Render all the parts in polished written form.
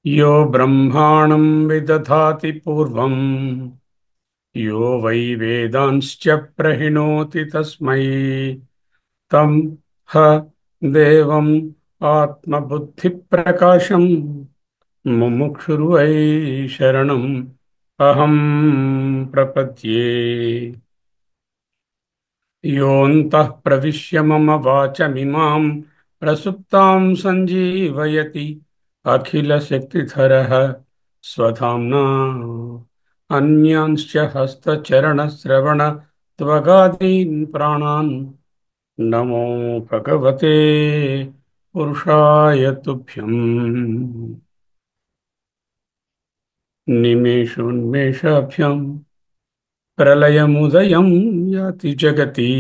यो ब्रह्माणं विदधाति पूर्वं यो वै वेदांश्च प्रहिणोति तस्मै तं ह देवम् आत्मबुद्धिप्रकाशं मुमुक्षुर्वै शरणम् अहं प्रपद्ये। योऽन्तः प्रविश्य मम वाचमिमां प्रसुप्तां सञ्जीवयति अखिलशक्तिधरः स्वधाम्ना अन्यांश्च हस्तचरणश्रवणत्वगादीन् प्राणान् नमो भगवते पुरुषाय तुभ्यम्। निमेषोन्मेषाभ्याम् प्रलयमुदयं याति जगति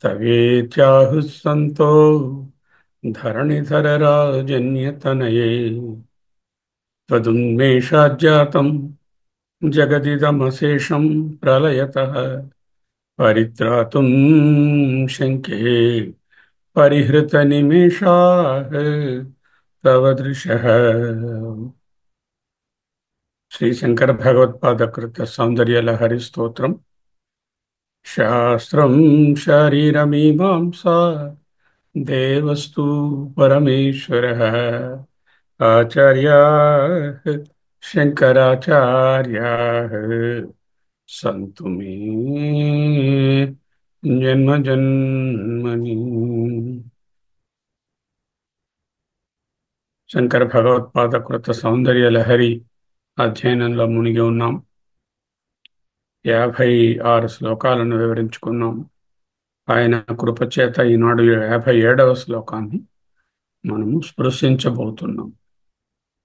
तवेत्याहुः सन्तो धरणिधरराजन्यतनये त्वदुन्मेषाज्जातं जगदिदमशेषं प्रलयतः परित्रातुं शङ्के परिहृतनिमेषाः तव दृशः। శ్రీ శంకర భగవత్పాదకృత సౌందర్యలహరి స్తోత్రం. శాస్త్రం శరీరమీమాంసా దేవస్తు పరమేశ్వరః ఆచార్యాః శంకరాచార్యాః సంతు మే జన్మ జన్మని. శంకర భగవత్పాదకృత సౌందర్యలహరి అధ్యయనంలో మునిగి ఉన్నాం. 56 శ్లోకాలను వివరించుకున్నాం. ఆయన కృపచేత ఈనాడు 57వ శ్లోకాన్ని మనము స్పృశించబోతున్నాం.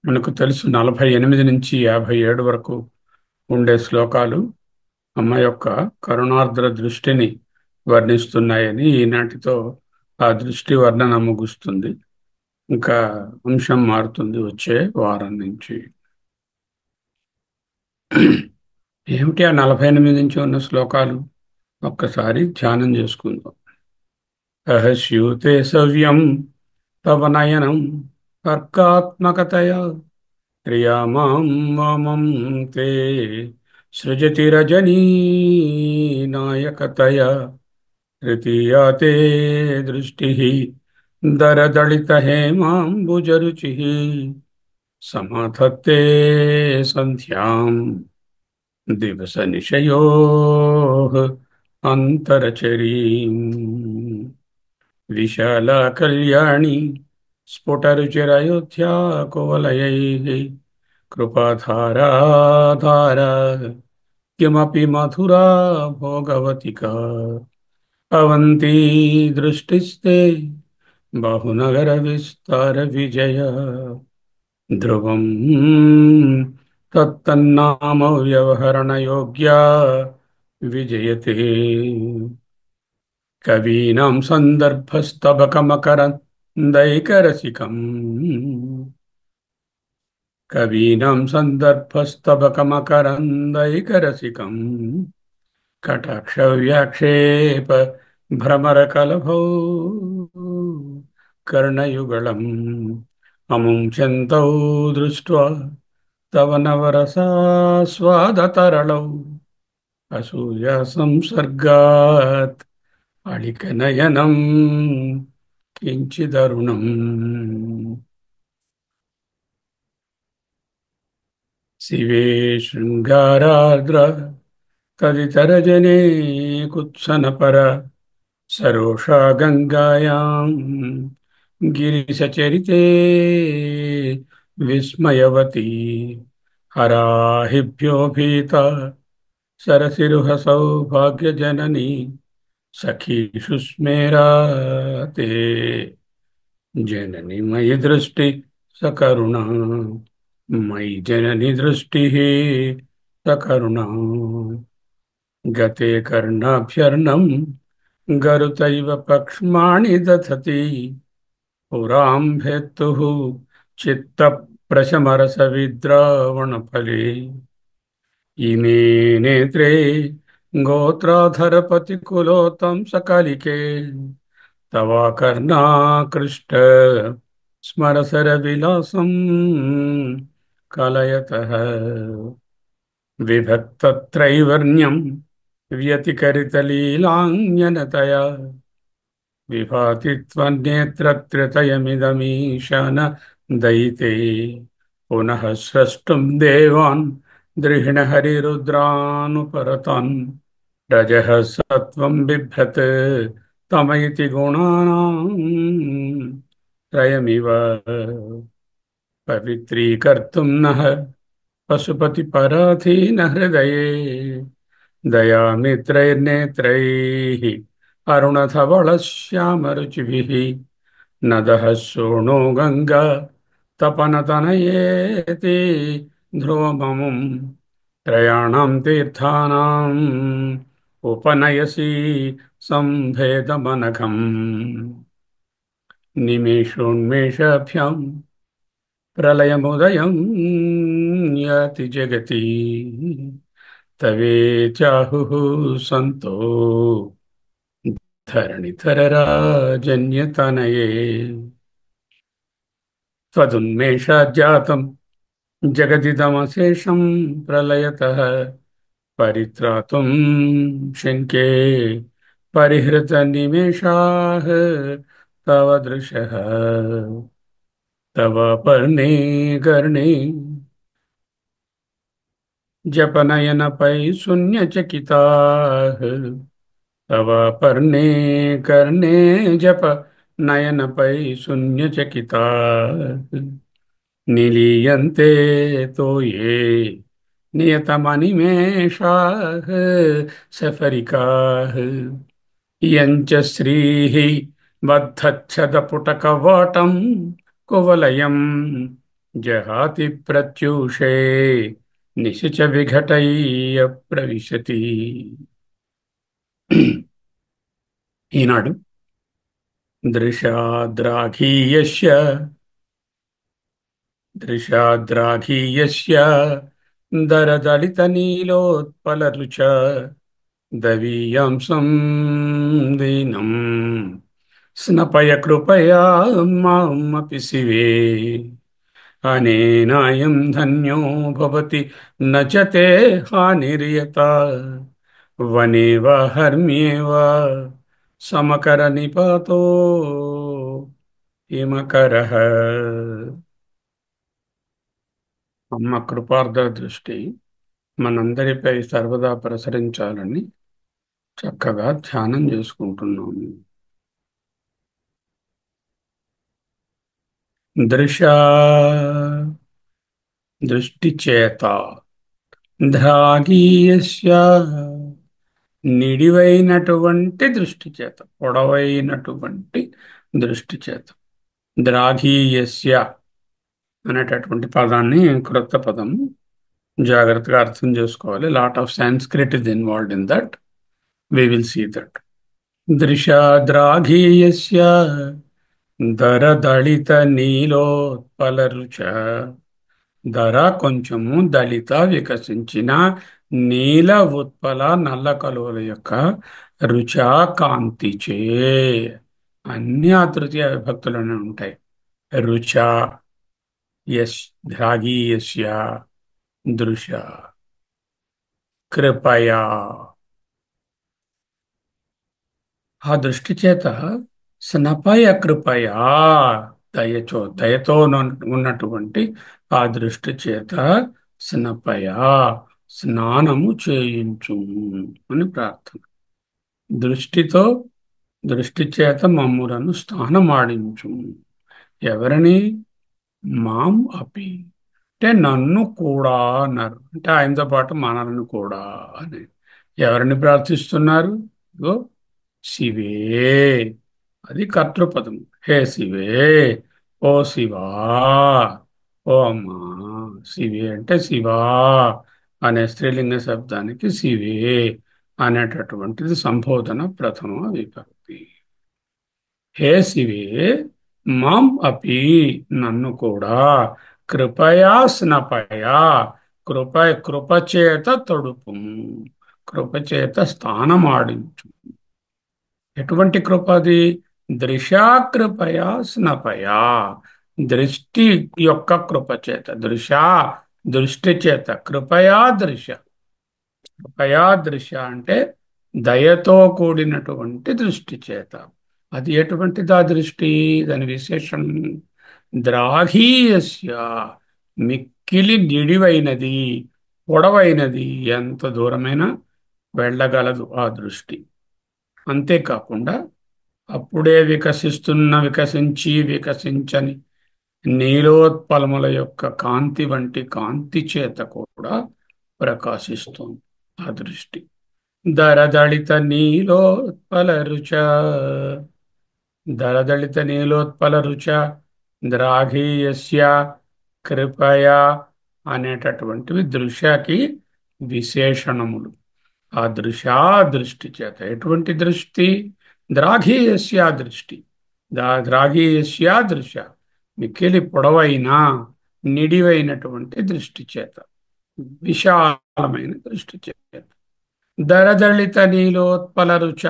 మనకు తెలుసు 48 నుంచి 57 వరకు ఉండే శ్లోకాలు అమ్మ యొక్క కరుణార్ద్ర దృష్టిని వర్ణిస్తున్నాయని, ఈనాటితో ఆ దృష్టి వర్ణన ముగుస్తుంది. ఇంకా అంశం మారుతుంది వచ్చే వారం నుంచి. ఏమిటి ఆ 48 నుంచి ఉన్న శ్లోకాలు? ఒక్కసారి ధ్యానం చేసుకుందాం. అహస్యూతే సవ్యం తవ నయనం తర్కాత్మకతయా క్రియామాం వామం తే సృజతి రజనీ నాయకతయా తృతీయా తే దృష్టి దరదళిత హేమాంబుజరుచి సమాధత్తే సంధ్యాం దివస నిశయోః అంతరచరీం విశాలా కళ్యాణి స్ఫుటరుచిరయోధ్యా కువలయైః కృపాధారాధారా కిమపి మధురా భోగవతికా అవంతి దృష్టిస్తే బాహునగర విస్తార విజయ ధ్రువం తత్తన్నామ వ్యవహరణ యోగ్యా విజయతే కవీనాం సందర్భస్తబకమకరందైకరసికం కవీనాం సందర్భస్తబకమకరందైకరసికం కటాక్ష వ్యాక్షేప భ్రమరకలభౌ కర్ణయుగళం అముంచంతౌ దృష్ట్వా తవ నవరసాస్వాదతరళౌ అసూయా సంసర్గాత్ అళికనయనం కించిదరుణం. శివే శృంగారాద్ర తదితరజనే కుత్సనపర సరోషా గంగాయాం గిరిశచరితే విస్మయవతి హరాహిభ్యో భీత సరసిరుహ సౌభాగ్యజనని సఖీషు స్మేరాతే జనని మయి దృష్టి సకరుణా మయి జనని దృష్టి సకరుణా గతే కర్ణాభ్యర్ణం గరుతైవ పక్ష్మాణి దధతి పురాం భేత్తుః చిత్త ప్రశమరస విద్రావణ ఫలే ఇమే నేత్రే గోత్రాధరపతి కులోత్తం సకాలికే తవాకర్ణాకృష్ట స్మరసర విలాసం కలయతః విభక్తత్రైవర్ణ్యం వ్యతికరితలీలాంజనతయా విభాతి త్వన్నేత్రత్రతయమిదమీశాన దయితే పునః స్రష్టుం దేవాన్ ద్రిహిణ హరిరుద్రానుపరతాన్ రజః సత్వం బిభ్రత్ తమయితి గుణానాం త్రయమివ పవిత్రీకర్తుం నః పశుపతి పరాధీన హృదయే దయామిత్రైర్నేత్రైः అరుణధవళశ్యామరుచిభిः నదః శోణో గంగా తపనతనయేతి ధ్రువమముం త్రయాణం తీర్థానాం ఉపనయసి సంభేదమనఘం నిమేషోన్మేషాభ్యాం ప్రళయముదయం యాతి జగతి తవేచాహుః సంతో ధరణిధరరాజన్యతనయే త్వదున్మేషాజ్జాతం జగదిదమశేషం ప్రళయతః పరిత్రాతుం శంకే పరిహృతనిమేషాः తవ దృశः తవ పర్ణే గర్ణే జపనయనపై శూన్యచకితాः తవ పర్ణే కర్ణే జప నయనపై శూన్యచకితాः నిలీయంతే తోయే నియతమనిమేషాः సఫరికాः ఇయంచ శ్రీః బద్ధచ్ఛదపుటకవాటం కువలయం జహాతి ప్రత్యూషే నిశిచ విఘటయ్య ప్రవిశతి. ఈనాడు దృశాద్రాఘీయస్య దృశాద్రాఘీయస్య దరదళిత నీలోత్పలరుచ దవీయాంసం దీనం స్నపయ కృపయా మామపి శివే అనేనాయం ధన్యో భవతి న చ తే హానిర్యత వనే వా హర్మ్యే వా సమకర నిపాతో హిమకరః. అమ్మ కృపార్ధ దృష్టి మనందరిపై సర్వదా ప్రసరించాలని చక్కగా ధ్యానం చేసుకుంటున్నాము. దృశా దృష్టి చేత ద్రాగీయస్య నిడివైనటువంటి దృష్టి చేత, పొడవైనటువంటి దృష్టి చేత. ద్రాఘీయస్య అనేటటువంటి పదాన్ని క్రొత్త పదం, జాగ్రత్తగా అర్థం చేసుకోవాలి. Lot of Sanskrit is involved in that. We will see that. దృశాద్రాఘీయస్య దరదళిత నీలోత్పలరుచ. ధర కొంచెము, దళిత వికసించిన, నీల ఉత్పల నల్ల కలువల యొక్క రుచా కాంతిచే. అన్ని ఆ తృతీయ విభక్తులోనే ఉంటాయి. రుచా యస్ ద్రాఘీయస్య దృశ కృపయా. ఆ దృష్టి చేత స్నపయ కృపయా, దయతో ఉన్నటువంటి ఆ దృష్టి చేత స్నపయా స్నానము చేయించు అని ప్రార్థన. దృష్టితో, దృష్టి చేత మమ్ములను స్నానమాడించు. ఎవరిని? మాం అపి అంటే నన్ను కూడా అన్నారు. అంటే ఆయనతో పాటు మనల్ని కూడా అని. ఎవరిని ప్రార్థిస్తున్నారు? ఇగో శివే. అది కర్తృపదం. హే శివే, ఓ శివా, ఓ అమ్మా. శివే అంటే శివా అనే స్త్రీలింగ శబ్దానికి శివే అనేటటువంటిది సంబోధన ప్రథమ విభక్తి. హే శివే, మాం అపి, నన్ను కూడా, కృపయా స్నపయా, కృప కృపచేత తొడుపు, కృపచేత స్థానమాడించు. ఎటువంటి కృప అది? దృశాకృపయా స్నపయా, దృష్టి యొక్క కృప చేత, దృష్టి చేత, కృపయా దృశ. కృపయా దృశ అంటే దయతో కూడినటువంటి దృష్టి చేత. అది ఎటువంటిది ఆ దృష్టి? దాని విశేషం ద్రాహీయస్య, మిక్కిలి నిడివైనది, పొడవైనది, ఎంత దూరమైనా వెళ్ళగలదు ఆ దృష్టి. అంతేకాకుండా అప్పుడే వికసించని నీలోత్పలముల యొక్క కాంతి వంటి కాంతి చేత కూడా ప్రకాశిస్తుంది ఆ దృష్టి. దరదళిత నీలోత్పల రుచ, దరదళిత నీలోత్పల రుచ ద్రాఘీయస్య కృపయా అనేటటువంటివి దృశ్యకి విశేషణములు. ఆ దృష్టి చేత. ఎటువంటి దృష్టి? ద్రాఘీయస్యా దృష్టి, ద్రాఘీయస్యా దృశ, మిక్కిలి పొడవైన నిడివైనటువంటి దృష్టి చేత, విశాలమైన దృష్టి చేత. దరదళిత నీలోత్పల రుచ,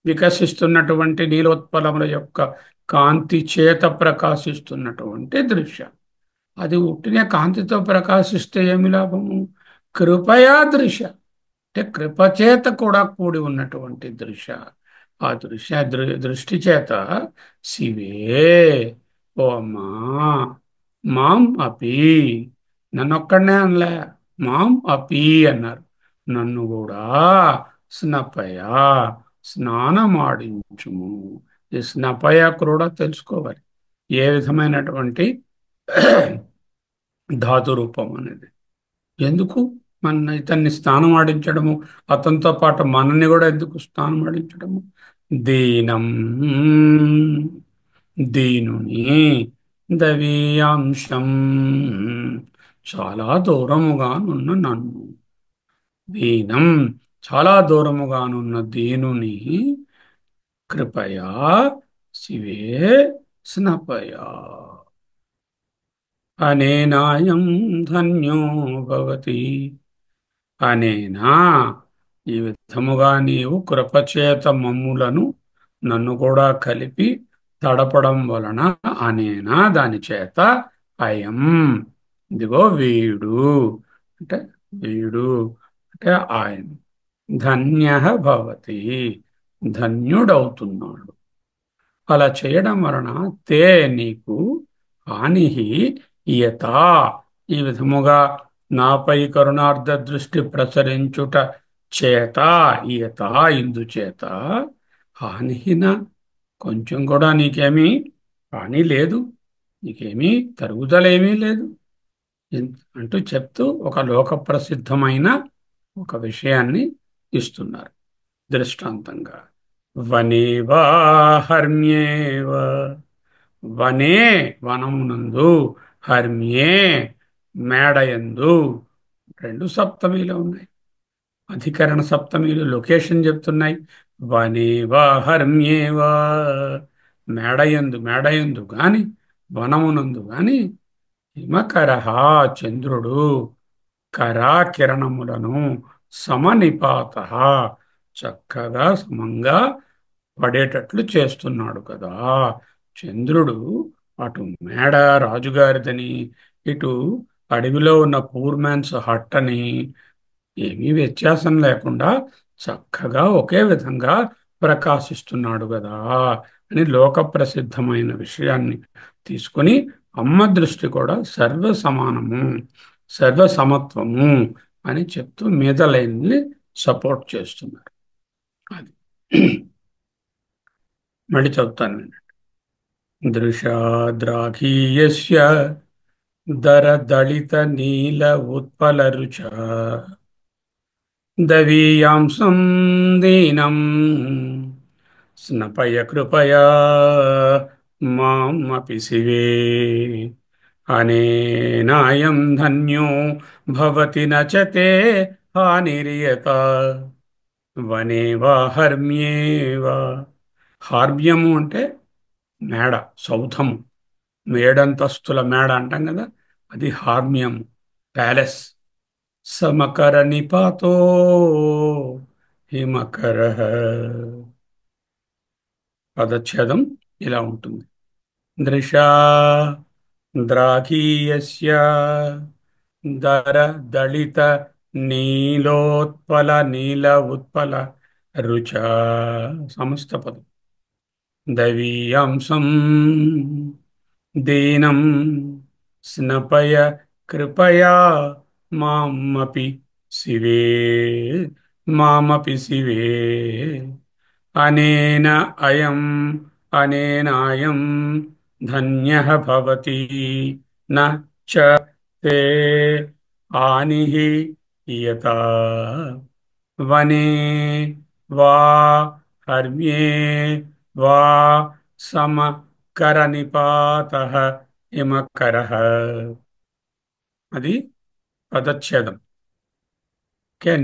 వికసిస్తున్నటువంటి నీలోత్పలముల యొక్క కాంతి చేత ప్రకాశిస్తున్నటువంటి దృశ్య. అది ఉట్టిన కాంతితో ప్రకాశిస్తే ఏమి లాభము? కృపయా దృశ్య అంటే కృపచేత కూడా కూడి ఉన్నటువంటి దృశ్య. ఆ దృష్టి చేత శివే, ఓ అమ్మా, మాం అపి, నన్నొక్కడనే అనలే, మాం అపి అన్నారు, నన్ను కూడా స్నపయ, స్నానమాడించుము. ఈ స్నపయ కూడా తెలుసుకోవాలి ఏ విధమైనటువంటి ధాతు రూపం అనేది. ఎందుకు మన ఇతన్ని స్నానం ఆడించడము, అతనితో పాటు మనల్ని కూడా ఎందుకు స్నానం ఆడించడము? దీనం, దీనుని, దవీయాంశం, చాలా దూరముగానున్న నన్ను, దీనం చాలా దూరముగానున్న దీనుని, కృపయా శివే స్నపయా, అనేనాయం ధన్యో భవతి, అనేనా ఈ విధముగా నీవు కృపచేత మమ్ములను, నన్ను కూడా కలిపి తడపడం వలన, అనేనా దాని చేత, అయం ఇదిగో వీడు అంటే, వీడు అంటే ఆయన, ధన్య భవతి ధన్యుడవుతున్నాడు. అలా చేయడం వలన తే నీకు, హాని ఇయత ఈ విధముగా నాపై కరుణార్థ దృష్టి ప్రసరించుట చేత, ఇయత ఇందుచేత, హానిహీన కొంచెం కూడా నీకేమీ హాని లేదు, నీకేమీ తరుగుదలేమీ లేదు అంటూ చెప్తూ ఒక లోక ప్రసిద్ధమైన ఒక విషయాన్ని ఇస్తున్నారు దృష్టాంతంగా. వనేవా హర్మ్యేవ, వనే వనమునందు, హర్మ్యే మేడయందు, రెండు సప్తమిలో ఉన్నాయి. అధికరణ సప్తమిలు లొకేషన్ చెప్తున్నాయి. వనేవా హర్మ్యేవా, మేడయందు గాని, వనమునందు గాని, హిమకరహ చంద్రుడు, కరా కిరణములను, సమనిపాత చక్కగా సమంగా పడేటట్లు చేస్తున్నాడు కదా. చంద్రుడు అటు మేడ రాజుగారిదని, ఇటు అడవిలో ఉన్న పూర్ మ్యాన్స్ హట్ అని ఏమీ వ్యత్యాసం లేకుండా చక్కగా ఒకే విధంగా ప్రకాశిస్తున్నాడు కదా అని లోక ప్రసిద్ధమైన విషయాన్ని తీసుకొని, అమ్మ దృష్టి కూడా సర్వ సమానము, సర్వ సమత్వము అని చెప్తూ మీద లైన్ని సపోర్ట్ చేస్తున్నారు. అది మళ్ళీ చదువుతాను నేను. దృశాద్రాఘీయస్య దరదళిత నీల ఉత్పల రుచ, దవీయాంసం దీనం స్నపయ కృపయా మామపి శివే అనేనాయం ధన్యో భవతి నచతే హానిరియత వనే వా హర్మ్యే వా. హార్మ్యము అంటే మేడ, సౌధము, మేడంతస్తుల మేడ అంటాం కదా, అది హార్మ్యం, ప్యాలెస్. సమకర నిపాతో హిమకర. పదచ్ఛేదం ఇలా ఉంటుంది. దృశా ద్రాఘీయస్య దర దళిత నీలోత్పల నీల ఉత్పల రుచా. సమస్త పదం. దవీయాంశం దీనం స్నపయ కృపయా మామపి శివే మామపి శివే అనేన అయం అనేనాయం ధన్యః భవతి న చ తే హానిః యతా వనే వా హర్మ్యే వా సమకరనిపాతః ఇమకరః. అది పదచ్ఛేదం.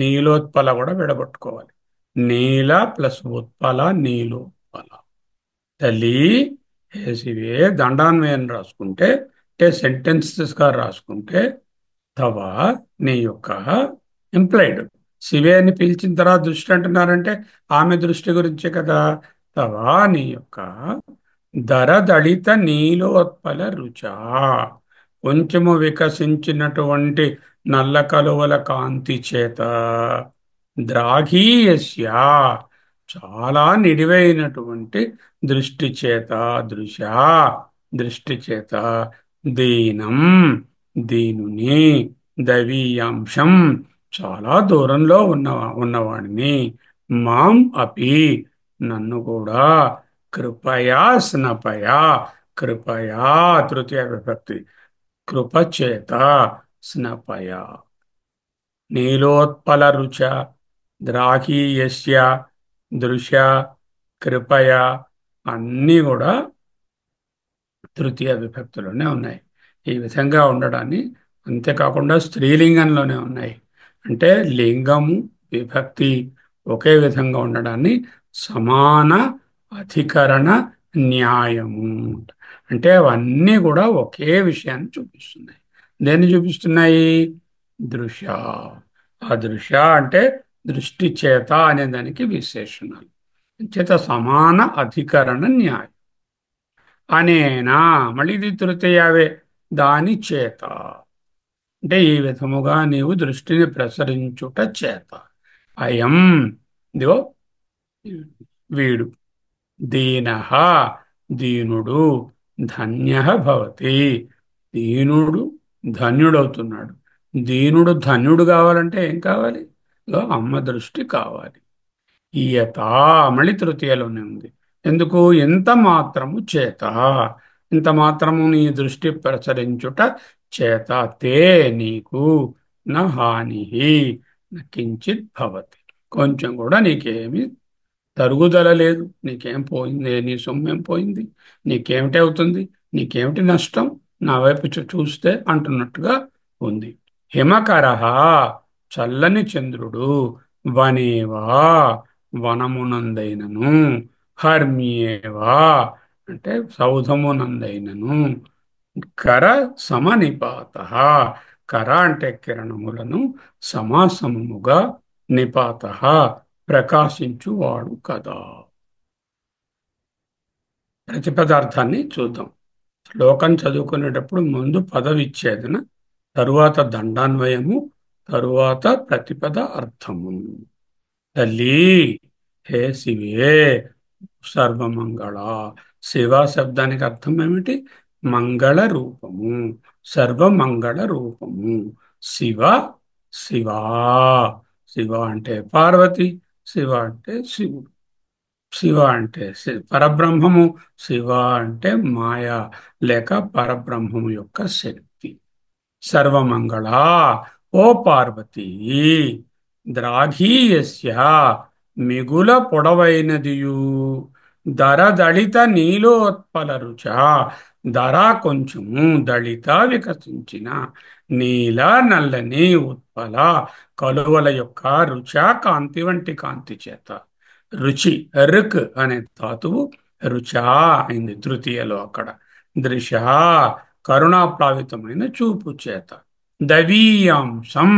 నీలోత్పల కూడా విడగొట్టుకోవాలి. నీల ప్లస్ ఉత్పల, నీలోత్పల. తల్లి, హేసివే దండాన్వయం రాసుకుంటే, అంటే సెంటెన్సెస్ గా రాసుకుంటే, తవ నీ యొక్క ఎంప్లాయిడ్. శివే అని పిలిచిన తర్వాత దృష్టి అంటున్నారంటే ఆమె దృష్టి గురించే కదా. తవ నీ యొక్క దళిత నీలోత్పల రుచా, కొంచెము వికసించినటువంటి నల్ల కలువల కాంతి చేత, ద్రాఘీయస్య చాలా నిడివైనటువంటి దృష్టి చేత, దృశా దృష్టి చేత, దీనం దీనుని, దవీయాంశం చాలా దూరంలో ఉన్నవాడిని, మాం అపి నన్ను కూడా, కృపయా స్నపయా, కృపయా తృతీయ విభక్తి, కృపచేత, స్నపయ నీలోత్పల రుచ, ద్రాఘీయస్య, దృశ, కృపయ అన్నీ కూడా తృతీయ విభక్తిలోనే ఉన్నాయి. ఈ విధంగా ఉండడాన్ని, అంతేకాకుండా స్త్రీలింగంలోనే ఉన్నాయి. అంటే లింగము విభక్తి ఒకే విధంగా ఉండడాన్ని సమాన అధికరణ న్యాయము అంటే, అవన్నీ కూడా ఒకే విషయాన్ని చూపిస్తున్నాయి. దేన్ని చూపిస్తున్నాయి? దృశ. ఆ దృశ అంటే దృష్టి చేత అనే దానికి విశేషణాలు. చేత సమాన అధికరణ న్యాయం. అనేనా మళ్ళీ ఇది తృతీయవే, దాని చేత అంటే ఈ విధముగా నీవు దృష్టిని ప్రసరించుట చేత. అయం ఇదిగో వీడు, దీనః దీనుడు, ధన్యః భవతి దీనుడు ధన్యుడవుతున్నాడు. దీనుడు ధన్యుడు కావాలంటే ఏం కావాలి? ఇదిగో అమ్మ దృష్టి కావాలి. ఈయత మళ్ళీ తృతీయలోనే ఉంది. ఎందుకు? ఎంత మాత్రము చేత, ఇంత మాత్రము నీ దృష్టి ప్రసరించుట చేత, తే నీకు, నా హాని కించిత్ భవతి కొంచెం కూడా నీకేమి తరుగుదల లేదు. నీకేం పోయింది? నీ సొమ్మేం పోయింది? నీకేమిటి అవుతుంది? నీకేమిటి నష్టం? నా వైపు చూస్తే అంటున్నట్టుగా ఉంది. హిమకరః చల్లని చంద్రుడు, వనేవా వనమునందైనను, హర్మ్యేవా అంటే సౌధమునందైనను, కర సమనిపాత, కర అంటే కిరణములను, సమాసముగా, నిపాత ప్రకాశించువాడు కదా. ప్రతిపదార్థాన్ని చూద్దాం. శ్లోకం చదువుకునేటప్పుడు ముందు పద విచ్ఛేదన, తరువాత దండాన్వయము, తరువాత ప్రతిపద అర్థము. తల్లి, హే శివే, సర్వమంగళ. శివ శబ్దానికి అర్థం ఏమిటి? మంగళ రూపము, సర్వమంగళ రూపము. శివ, శివా. శివ అంటే పార్వతి, శివ అంటే శివుడు. శివ అంటే పరబ్రహ్మము, శివ అంటే మాయ లేక పరబ్రహ్మము యొక్క శక్తి. సర్వమంగళ, ఓ పార్వతీ, ద్రాఘీయస్య మిగుల పొడవైనదియు, ధర దళిత నీలోత్పల రుచ. ధర కొంచెము, దళిత వికసించిన, నీల నల్లని, ఉత్పల కలువల యొక్క రుచ కాంతి వంటి కాంతి చేత. రుచి రుక్ అనే ధాతువు రుచా అయింది తృతీయలో అక్కడ. దృశ కరుణాప్లావితమైన చూపు చేత. దవీయాంశం,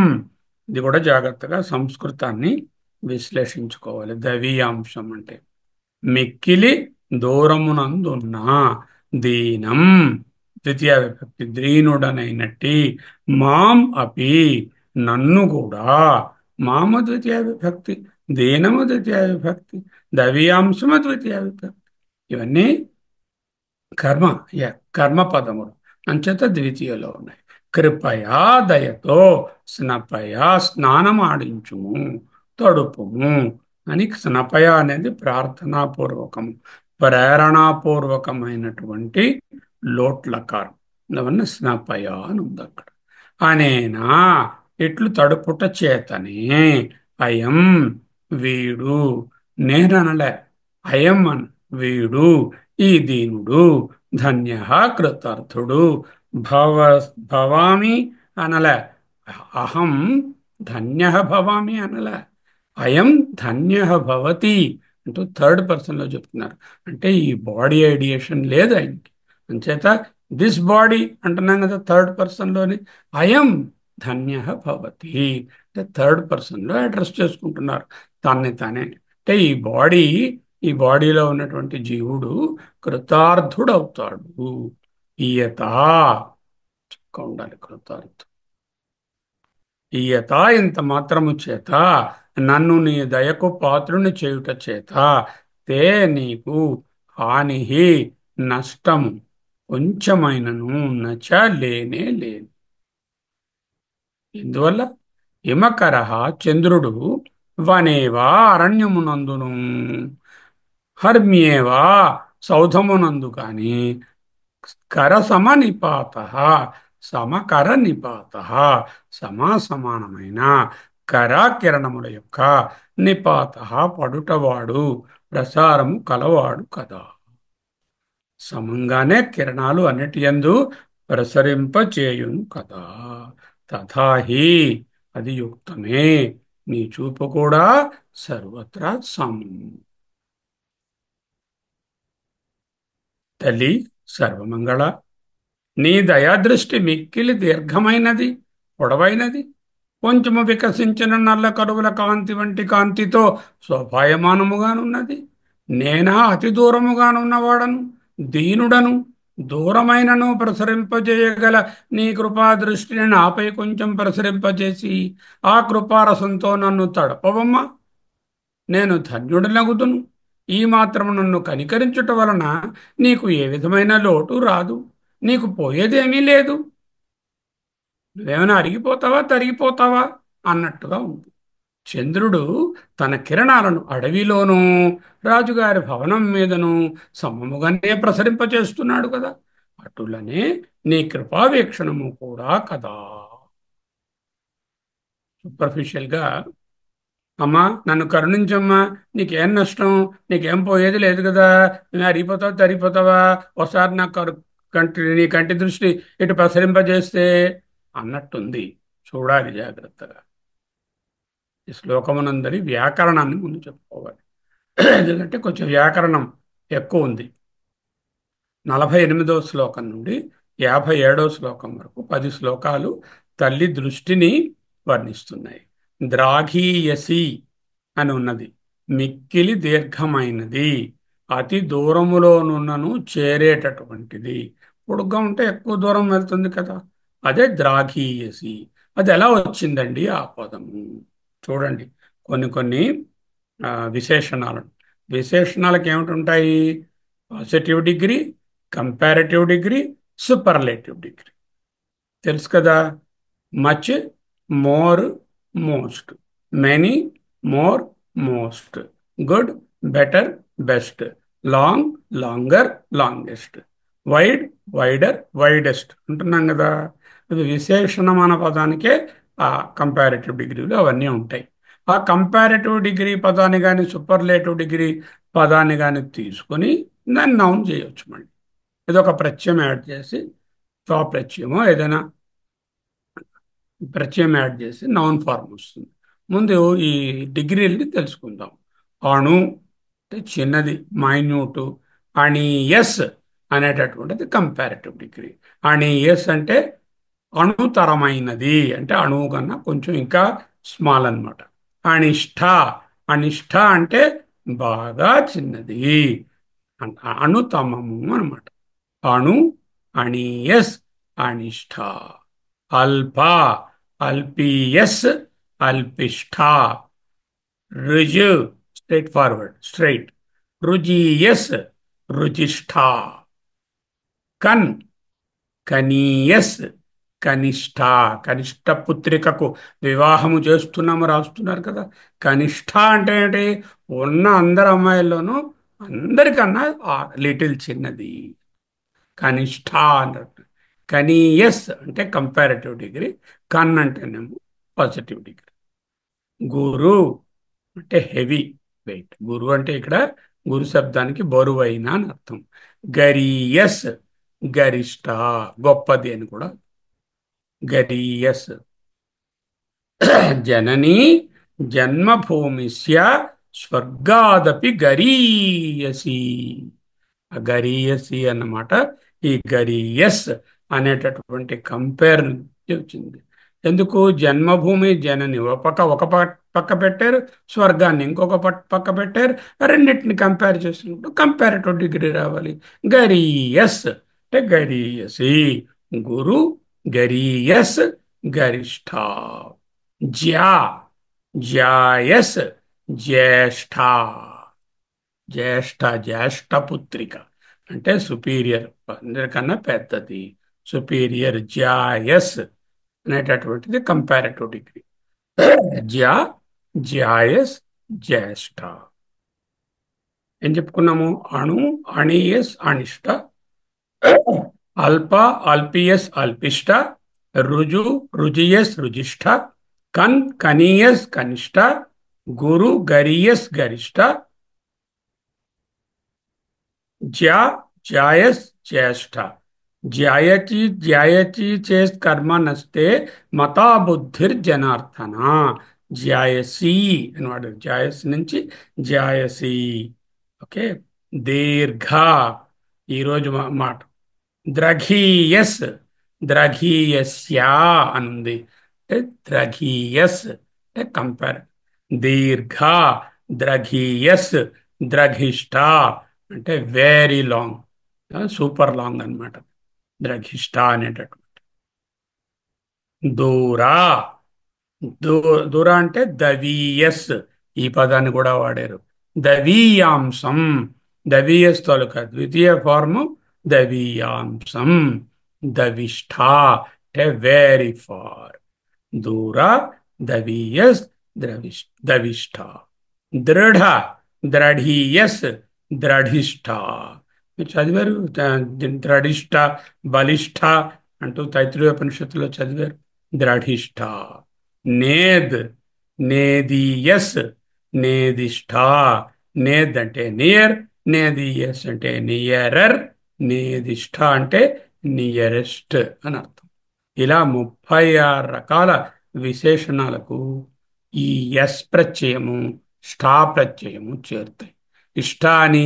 ఇది కూడా జాగ్రత్తగా సంస్కృతాన్ని విశ్లేషించుకోవాలి. దవీయాంశం అంటే మిక్కిలి దూరమునందున్న, దీనం ద్వితీయ విభక్తి దీనుడనైనట్టి, మాం అపి నన్ను కూడా, మాము ద్వితీయ విభక్తి, దీనము ద్వితీయ విభక్తి, దవ్యాంశము ద్వితీయ విభక్తి, ఇవన్నీ కర్మ కర్మ పదములు అంచేత ద్వితీయలో ఉన్నాయి. కృపయా దయతో స్నపయ స్నానమాడించుము, తడుపుము అని. స్నపయ అనేది ప్రార్థనాపూర్వకము, ప్రేరణాపూర్వకమైనటువంటి లోట్లకారం. అవన్నీ స్నపయ అని ఉంది అక్కడ. అనేనా ఇట్లు తడుపుట చేతనే, అయం వీడు, నేననలే, అయం అన్ వీడు, ఈ దీనుడు, ధన్య కృతార్థుడు, భవ భవామి అనలే, అహం ధన్య భవామి అనలే, అయం ధన్య భవతి అంటూ థర్డ్ పర్సన్లో చెప్తున్నారు. అంటే ఈ బాడీ ఐడియేషన్ లేదు ఆయనకి, అంచేత దిస్ బాడీ అంటున్నాం కదా థర్డ్ పర్సన్లోని. అయం ధన్య భవతి అంటే థర్డ్ పర్సన్లో అడ్రస్ చేసుకుంటున్నారు తన్ని తానే. అంటే ఈ బాడీలో ఉన్నటువంటి జీవుడు కృతార్థుడవుతాడు. ఈయత చక్కగా ఉండాలి కృతార్థు. ఈయత ఇంత మాత్రము చేత, నన్ను నీ దయకు పాత్రుని చేయుట చేత, తే నీకు హాని నష్టము కొంచెమైనను నచ లేనే లేదు. ఇందువల్ల హిమకర చంద్రుడు వనేవా అరణ్యమునందును, హర్మ్యేవా సౌధమునందు కాని, కర సమనిపాత సమకర నిపాత సమాసమానమైన కర కిరణముల యొక్క నిపాత పడుటవాడు, ప్రసారము కలవాడు కదా. సమంగానే కిరణాలు అన్నిటి యందు ప్రసరింపచేయును కదా. తథాహి అది యుక్తమే, నీ చూపు కూడా సర్వత్రా తల్లి సర్వమంగళ, నీ దయాదృష్టి మిక్కిలి దీర్ఘమైనది, పొడవైనది, కొంచెము వికసించిన నల్ల కరువుల కాంతి వంటి కాంతితో శోభాయమానముగానున్నది. నేనా అతి దూరముగానున్నవాడను, దీనుడను, దూరమైనను ప్రసరింపజేయగల నీ కృపా దృష్టిని నాపై కొంచెం ప్రసరింపజేసి ఆ కృపారసంతో నన్ను తడపవమ్మా, నేను ధన్యుడనగుదును. ఈ మాత్రము నన్ను కనికరించుట వలన నీకు ఏ విధమైన లోటు రాదు, నీకు పోయేదేమీ లేదు, నువ్వేమైనా అరిగిపోతావా తరిగిపోతావా అన్నట్టుగా ఉంది. చంద్రుడు తన కిరణాలను అడవిలోనూ రాజుగారి భవనం మీదను సమముగానే ప్రసరింపచేస్తున్నాడు కదా. అటులనే నీ కృపావీక్షణము కూడా కదా. సూపర్ఫిషియల్గా, అమ్మా నన్ను కరుణించమ్మా, నీకేం నష్టం, నీకేం పోయేది లేదు కదా, నేను అరిగిపోతావా తరిగిపోతావా, ఒకసారి నీ కంటి దృష్టి ఇటు ప్రసరింపజేస్తే అన్నట్టుంది. చూడాలి జాగ్రత్తగా. ఈ శ్లోకమునందరి వ్యాకరణాన్ని ముందు చెప్పుకోవాలి, ఎందుకంటే కొంచెం వ్యాకరణం ఎక్కువ ఉంది. 48వ శ్లోకం నుండి 57వ శ్లోకం వరకు 10 శ్లోకాలు తల్లి దృష్టిని వర్ణిస్తున్నాయి. ద్రాఘీయసి అని ఉన్నది, మిక్కిలి దీర్ఘమైనది, అతి దూరములోనున్నను చేరేటటువంటిది. పొడుగ్గా ఉంటే ఎక్కువ దూరం వెళ్తుంది కదా, అదే ద్రాఘీయసి. అది ఎలా వచ్చిందండి ఆ పదము? చూడండి, కొన్ని కొన్ని విశేషణాలు. విశేషణాలకు ఏమిటి? Positive degree, comparative degree, superlative degree. తెలుసు కదా. Much, more, most, many, more, most, good, better, best, long, longer, longest, wide, wider, widest అంటున్నాం కదా. ఇది విశేషణం అన్న పదానికే ఆ కంపారిటివ్ డిగ్రీలు అవన్నీ ఉంటాయి. ఆ కంపారిటివ్ డిగ్రీ పదాన్ని కానీ సూపర్లేటివ్ డిగ్రీ పదాన్ని కానీ తీసుకొని దాన్ని నౌన్ చేయొచ్చు మళ్ళీ. ఏదో ఒక ప్రత్యయం యాడ్ చేసి స్వప్రత్యయమో ఏదైనా ప్రత్యయం యాడ్ చేసి నౌన్ ఫార్మ్ వస్తుంది. ముందు ఈ డిగ్రీల్ని తెలుసుకుందాం. అణు అంటే చిన్నది, మైన్యూట్. అణీయస్ అనేటటువంటిది కంపారిటివ్ డిగ్రీ. అణీయస్ అంటే అణుతరమైనది, అంటే అణువు కన్నా కొంచెం ఇంకా స్మాల్ అన్నమాట. అనిష్ట, అనిష్ట అంటే బాగా చిన్నది, అణుతమము అన్నమాట. అణు, అణీయస్, అనిష్ట. అల్ప, అల్పీయస్, అల్పిష్ట. రుజు, స్ట్రైట్ ఫార్వర్డ్, స్ట్రైట్. రుజీయస్, రుజిష్ఠ. కన్, కనీయస్, కనిష్ట. కనిష్ట పుత్రికకు వివాహము చేస్తున్నాము రాస్తున్నారు కదా. కనిష్ట అంటే ఏంటి? ఉన్న అందరు అమ్మాయిల్లోనూ అందరికన్నా లిటిల్ చిన్నది, కనిష్ట అన్నట్టు. కనీయస్ అంటే కంపారిటివ్ డిగ్రీ, కన్ అంటేనేమో పాజిటివ్ డిగ్రీ. గురు అంటే హెవీ వెయిట్. గురు అంటే ఇక్కడ గురు శబ్దానికి బరువైన అని అర్థం. గరీయస్, గరిష్ట, గొప్పది అని కూడా. గరీయస్. జనని జన్మభూమిస్య స్వర్గాదపి గరీయసి. ఆ గరీయసి అన్నమాట ఈ గరీయస్ అనేటటువంటి కంపేర్ వచ్చింది. ఎందుకు? జన్మభూమి జనని ఒక పక్క పెట్టారు, స్వర్గాన్ని ఇంకొక పక్క పెట్టారు. రెండింటిని కంపేర్ చేసినప్పుడు కంపారిటివ్ డిగ్రీ రావాలి. గరీయస్ అంటే గరీయసి. గురు, గరీయస్, గరిష్ఠ. జ్యా, జ్యాయస్, జ్యేష్ఠ. జ్యేష్ఠ, జ్యేష్ఠపుత్రిక అంటే సుపీరియర్, అందరికన్నా పెద్దది, సుపీరియర్. జ్యాయస్ అనేటటువంటిది కంపారిటివ్ డిగ్రీ. జ్యా, జ్యాయస్, జ్యేష్ఠ. ఏం చెప్పుకున్నాము? అణు, అణీయస్, అనిష్ట. అల్ప, అల్పియస్, అల్పిష్ట. రుజు, రుజియస్, రుజిష్ఠ. కన్, కనీయస్, కనిష్ట. గురు, గరియస్, గరిష్ట. ज्या, ज्यायस, ज्येष्ठ. ज्यायची, ज्यायची चेत कर्म नसते మతా బుద్ధిర్జనార్దన. జ్యాయసి అనమాట. జ్యాయసి నుంచి జ్యాయసి. ఓకే. దీర్ఘ, ఈరోజు మాట. ద్రఘీయస్, ద్రఘీయస్యా అనుంది. అంటే ద్రఘీయస్ అంటే కంపేర్. దీర్ఘ, ద్రఘీయస్, ద్రఘిష్ట అంటే వెరీ లాంగ్, సూపర్ లాంగ్ అన్నమాట ద్రఘిష్ట అనేటటువంటి. దూరా, దూ దూర అంటే దవీయస్. ఈ పదాన్ని కూడా వాడారు. దవీయాంశం, దవీయస్ తాలూకా ద్వితీయ ఫార్ము దవీయాంశం. దవిష్ఠ అంటే వెరీ ఫార్. దూర, దవీయస్, దవిష్ఠ. దృఢ, ద్రఢీయస్, ద్రఢిష్ట. మీరు చదివారు ద్రఢిష్ట, బలిష్ట అంటూ తైత్రీయోపనిషత్తులో చదివారు. ద్రఢిష్ట. నేద్, నేదీయస్, నేదిష్ట. నేద్ అంటే నియర్, నేదీయస్ అంటే నియరర్, నేదిష్ట అంటే నియరెస్ట్ అని అర్థం. ఇలా 36 రకాల విశేషణాలకు ఈ ఎస్ ప్రత్యయము, స్టా ప్రత్యయము చేరుతాయి. ఇష్ట అని,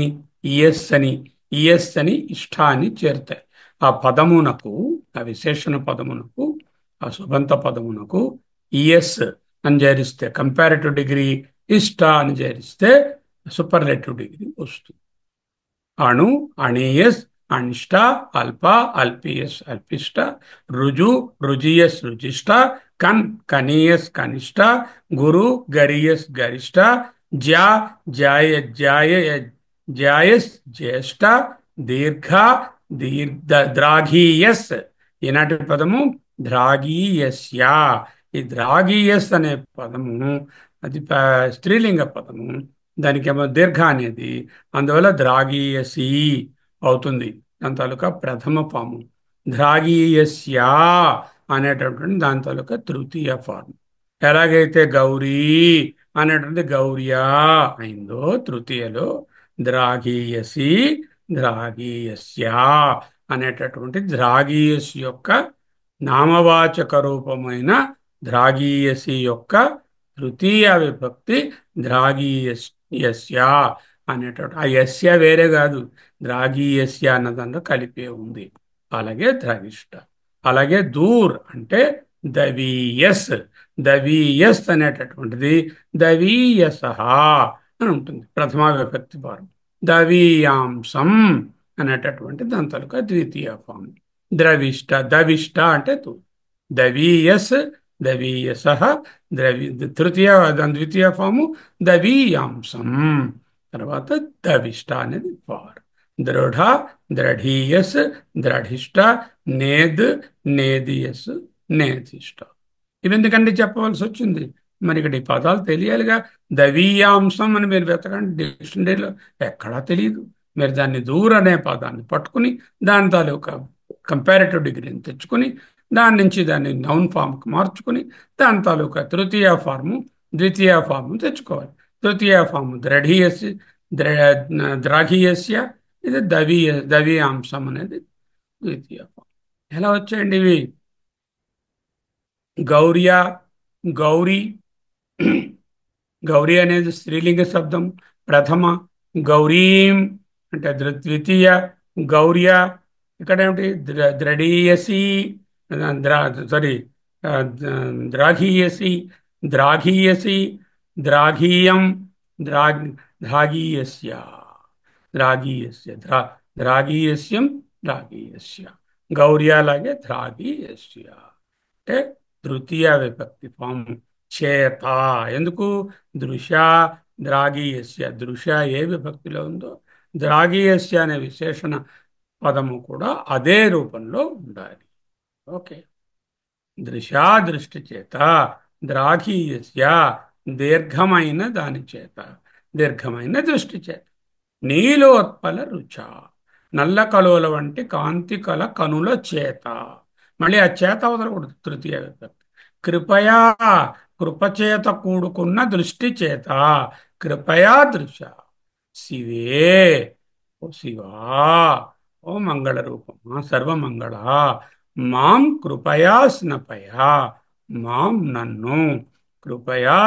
ఇయస్ అని, ఇయస్ అని, ఇష్ట అని చేరుతాయి. ఆ పదమునకు, ఆ విశేషణ పదమునకు, ఆ సుబంత పదమునకు ఇయస్ అని చేరిస్తే కంపారిటివ్ డిగ్రీ, ఇష్ట అని చేరిస్తే సూపర్లేటివ్ డిగ్రీ వస్తుంది. అణు, అణీయస్, అనిష్ట. అల్ప, అల్పియస్, అల్పిష్ట. రుజు, రుజియస్, రుజిష్ట. కన్, కనీయస్, కనిష్ట. గురు, గరియస్, గరిష్ట. జ్యా, జ్యాయ, జ్యాయ, జ్యాయస్, జ్యేష్ఠ. దీర్ఘ, ద్రాఘీయస్. ఈనాటి పదము ద్రాఘీయస్య. ఈ ద్రాఘీయస్ అనే పదము అది స్త్రీలింగ పదము. దానికేమో దీర్ఘ అనేది, అందువల్ల ద్రాఘీయసి అవుతుంది. దాని తాలూకా ప్రథమ పాము. ద్రాఘీయస్యా అనేటటువంటి దాని తాలూకా తృతీయ ఫార్మ్. ఎలాగైతే గౌరీ అనేటువంటి గౌర్యా అయిందో తృతీయలో, ద్రాఘీయసి ద్రాఘీయస్య అనేటటువంటి ద్రాఘీయసి యొక్క నామవాచక రూపమైన ద్రాఘీయసి యొక్క తృతీయ విభక్తి ద్రాఘీయస్య అనేటటువంటి ఆ యస్య వేరే కాదు, ద్రాఘీయస్య అన్న దాంట్లో కలిపే ఉంది. అలాగే ద్రవిష్ట. అలాగే దూర్ అంటే దవీయస్. దవీయస్ అనేటటువంటిది దవీయస అని ఉంటుంది, ప్రథమా విభక్తి భారం. దవీయాంశం అనేటటువంటి దాని తాలూకా ద్వితీయ ఫామ్. ద్రవిష్ట. దవిష్ట అంటే తూ. దవీయస్ దవీయస. ద్రవి తృతీయ దాని ద్వితీయ ఫాము దవీయాంశం. తర్వాత దవిష్ట అనేది వార్. దృఢ ద్రఢీయస్ ద్రఢిష్ట. నేద్ నేదియస్ నేదిష్ట. ఇవి ఎందుకంటే చెప్పవలసి వచ్చింది, మరి ఇక్కడ ఈ పదాలు తెలియాలిగా. దవీయాంశం అని మీరు వెతకండి డిక్షనరీలో, ఎక్కడా తెలియదు. మీరు దాన్ని దూర్ అనే పదాన్ని పట్టుకుని దాని తాలూకా కంపారిటివ్ డిగ్రీని తెచ్చుకుని దాని నుంచి దాన్ని నౌన్ ఫామ్కి మార్చుకుని దాని తాలూకా తృతీయ ఫార్ము ద్వితీయ ఫార్ము తెచ్చుకోవాలి. తృతీయ ఫార్ము ద్రఢీయసి ద్రాఘీయస్య, ఇది దవీయాంశం అనేది ద్వితీయ ఫార్మ్. ఎలా వచ్చాయండి ఇవి? గౌర్య, గౌరీ. గౌరీ అనేది స్త్రీలింగ శబ్దం. ప్రథమ. గౌరీం అంటే ద్వితీయ. గౌర్య. ఇక్కడ ఏమిటి? ద్రడీయసి, సారీ, ద్రాఘీయసి, ద్రాఘీయసి, ద్రాఘీయం, ద్రాఘీయస్య, ద్రాఘీయస్య, ద్రాఘీయస్యం, ద్రాఘీయస్య. గౌర్య అలాగే ద్రాఘీయస్య అంటే తృతీయ విభక్తి ఫామ్. చేత. ఎందుకు? దృశ ద్రాఘీయస్య. దృశ ఏ విభక్తిలో ఉందో ద్రాఘీయస్య అనే విశేషణ పదము కూడా అదే రూపంలో ఉండాలి. ఓకే. దృశా దృష్టి చేత, ద్రాఘీయస్య దీర్ఘమైన దాని చేత, దీర్ఘమైన దృష్టి చేత. నీలోత్పల రుచ నల్ల కలువల వంటి కాంతి కల కనుల చేత. మళ్ళీ ఆ చేత అవతలకూడదు, తృతీయ విభక్తి. కృపయా కృపచేత కూడుకున్న దృష్టి చేత. కృపయా దృశ. శివే ఓ శివా, ఓ మంగళ రూపమా సర్వమంగళ. మాం కృపయా స్నపయా, మాం నన్ను, కృపయా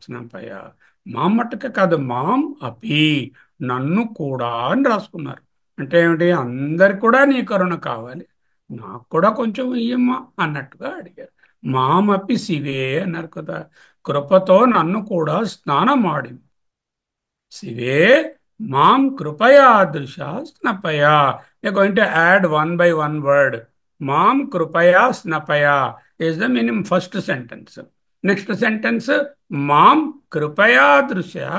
స్నపయా. మాం మట్టుకే కాదు, మాం అపి నన్ను కూడా అని రాసుకున్నారు. అంటే ఏమిటి? అందరికి కూడా నీ కరుణ కావాలి, నాకు కూడా కొంచెం ఇయ్యమ్మా అన్నట్టుగా అడిగారు. మామపి శివే అన్నారు కదా. కృపతో నన్ను కూడా స్నానమాడి శివే మాం కృపయా దృశ స్నపయా. You're going to add one by one word. Mam krupaya snapaya is the minimum first sentence. Next sentence, Mam krupaya drusya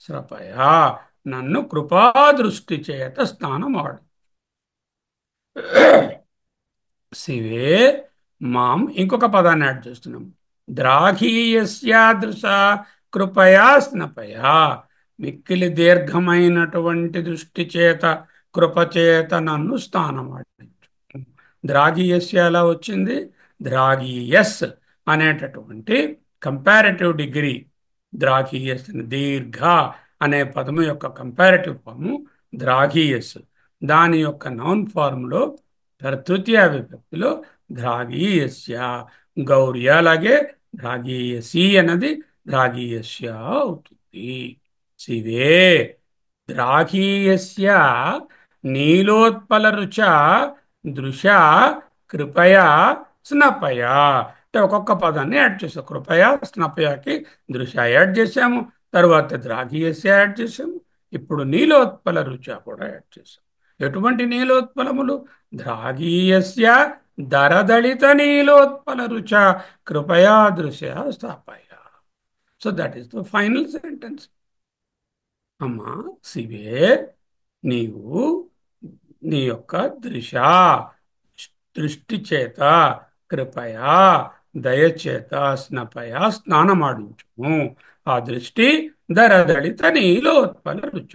srapaya. నన్ను కృపా దృష్టి చేత స్నానమాడు. శివే మాం ఇంకొక పదాన్ని యాడ్ చేస్తున్నాం. ద్రాఘీయస్యాదృశ కృపయా స్నపయా. మిక్కిలి దీర్ఘమైనటువంటి దృష్టి చేత కృపచేత నన్ను స్థానమాడించు. ద్రాఘీయస్య ఎలా వచ్చింది? ద్రాఘీయస్ అనేటటువంటి కంపారిటివ్ డిగ్రీ. ద్రాఘీయస్ దీర్ఘ అనే పదము యొక్క కంపారిటివ్ ఫాము ద్రాఘీయస్. దాని యొక్క నౌన్ ఫార్ములో తృతీయ విభక్తిలో ద్రాఘీయస్య. గౌర్య అలాగే ద్రాఘీయసి అన్నది ద్రాఘీయస్య అవుతుంది. శివే ద్రాఘీయస్య నీలోత్పల రుచ దృశ కృపయా స్నపయా. అంటే ఒక్కొక్క పదాన్ని యాడ్ చేసాం. కృపయా స్నపయాకి దృశ యాడ్ చేసాము, తర్వాత ద్రాఘీయస్య యాడ్ చేసాము, ఇప్పుడు నీలోత్పల రుచ కూడా యాడ్ చేసాం. ఎటువంటి నీలోత్పలములు? ద్రాఘీయస్య దరదళిత నీలోత్పల రుచ కృపయా దృశ స్థాపయ. So that is the final sentence. అమ్మా శివే, నీవు నీ యొక్క దృష్టి చేత కృపయా దయచేత స్నపయా స్నానమాడించుము. ఆ దృష్టి దరదళిత నీలోత్పల రుచ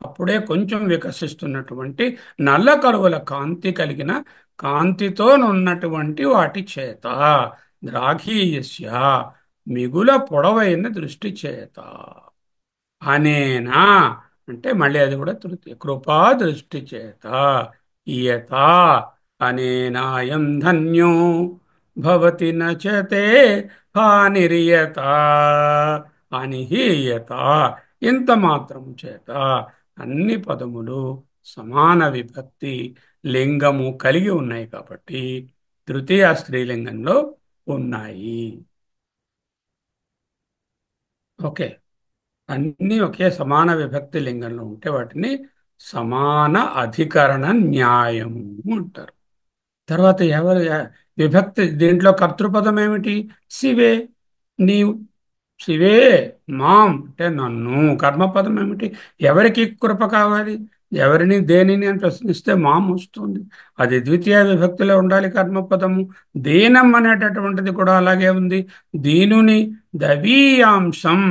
అప్పుడే కొంచెం వికసిస్తున్నటువంటి నల్ల కలువల కాంతి కలిగిన కాంతితోనున్నటువంటి వాటి చేత. ద్రాఘీయస్య మిగుల పొడవైన దృష్టి చేత అనేనా అంటే మళ్ళీ అది కూడా తృతీయ కృపా దృష్టి చేత ఇయత అనేనాయం ధన్యో భవతి నచతే హానిరియత అనిహీయత ఇంత మాత్రం చేత అన్ని పదములు సమాన విభక్తి లింగము కలిగి ఉన్నాయి కాబట్టి తృతీయ స్త్రీలింగంలో ఉన్నాయి. ఓకే. అన్నీ ఒకే సమాన విభక్తి లింగంలో ఉంటే వాటిని సమాన అధికరణ న్యాయము అంటారు. తర్వాత విభక్తి దీంట్లో కర్తృపదం ఏమిటి? శివే, నీవు. శివే మాం అంటే నన్ను. కర్మపదం ఏమిటి? ఎవరికి కృప కావాలి? ఎవరిని దేనిని అని ప్రశ్నిస్తే మాం వస్తుంది. అది ద్వితీయ విభక్తిలో ఉండాలి కర్మపదము. దీనం అనేటటువంటిది కూడా అలాగే ఉంది. దీనుని దవీయాంశం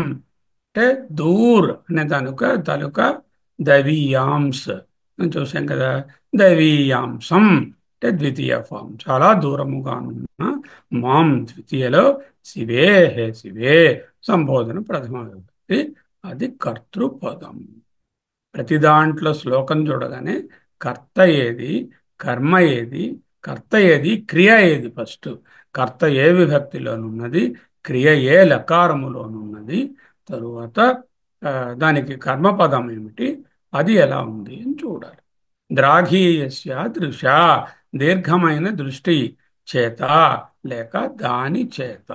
అంటే దూర్ అనే తలుక దవీయాంశ్ అని చూసాం కదా. దవీయాంశం అంటే ద్వితీయ ఫామ్, చాలా దూరముగా ఉన్న మాం ద్వితీయలో శివే హే శివే సంబోధన ప్రథమ విభక్తి, అది కర్తృపదం. ప్రతి దాంట్లో శ్లోకం చూడగానే కర్త ఏది, కర్మ ఏది, కర్త ఏది, క్రియ ఏది, ఫస్ట్ కర్త ఏ విభక్తిలోనున్నది, క్రియ ఏ లకారములోనున్నది, తరువాత దానికి కర్మపదం ఏమిటి, అది ఎలా ఉంది అని చూడాలి. ద్రాఘీయస్య దృశ దీర్ఘమైన దృష్టి చేత లేక దాని చేత.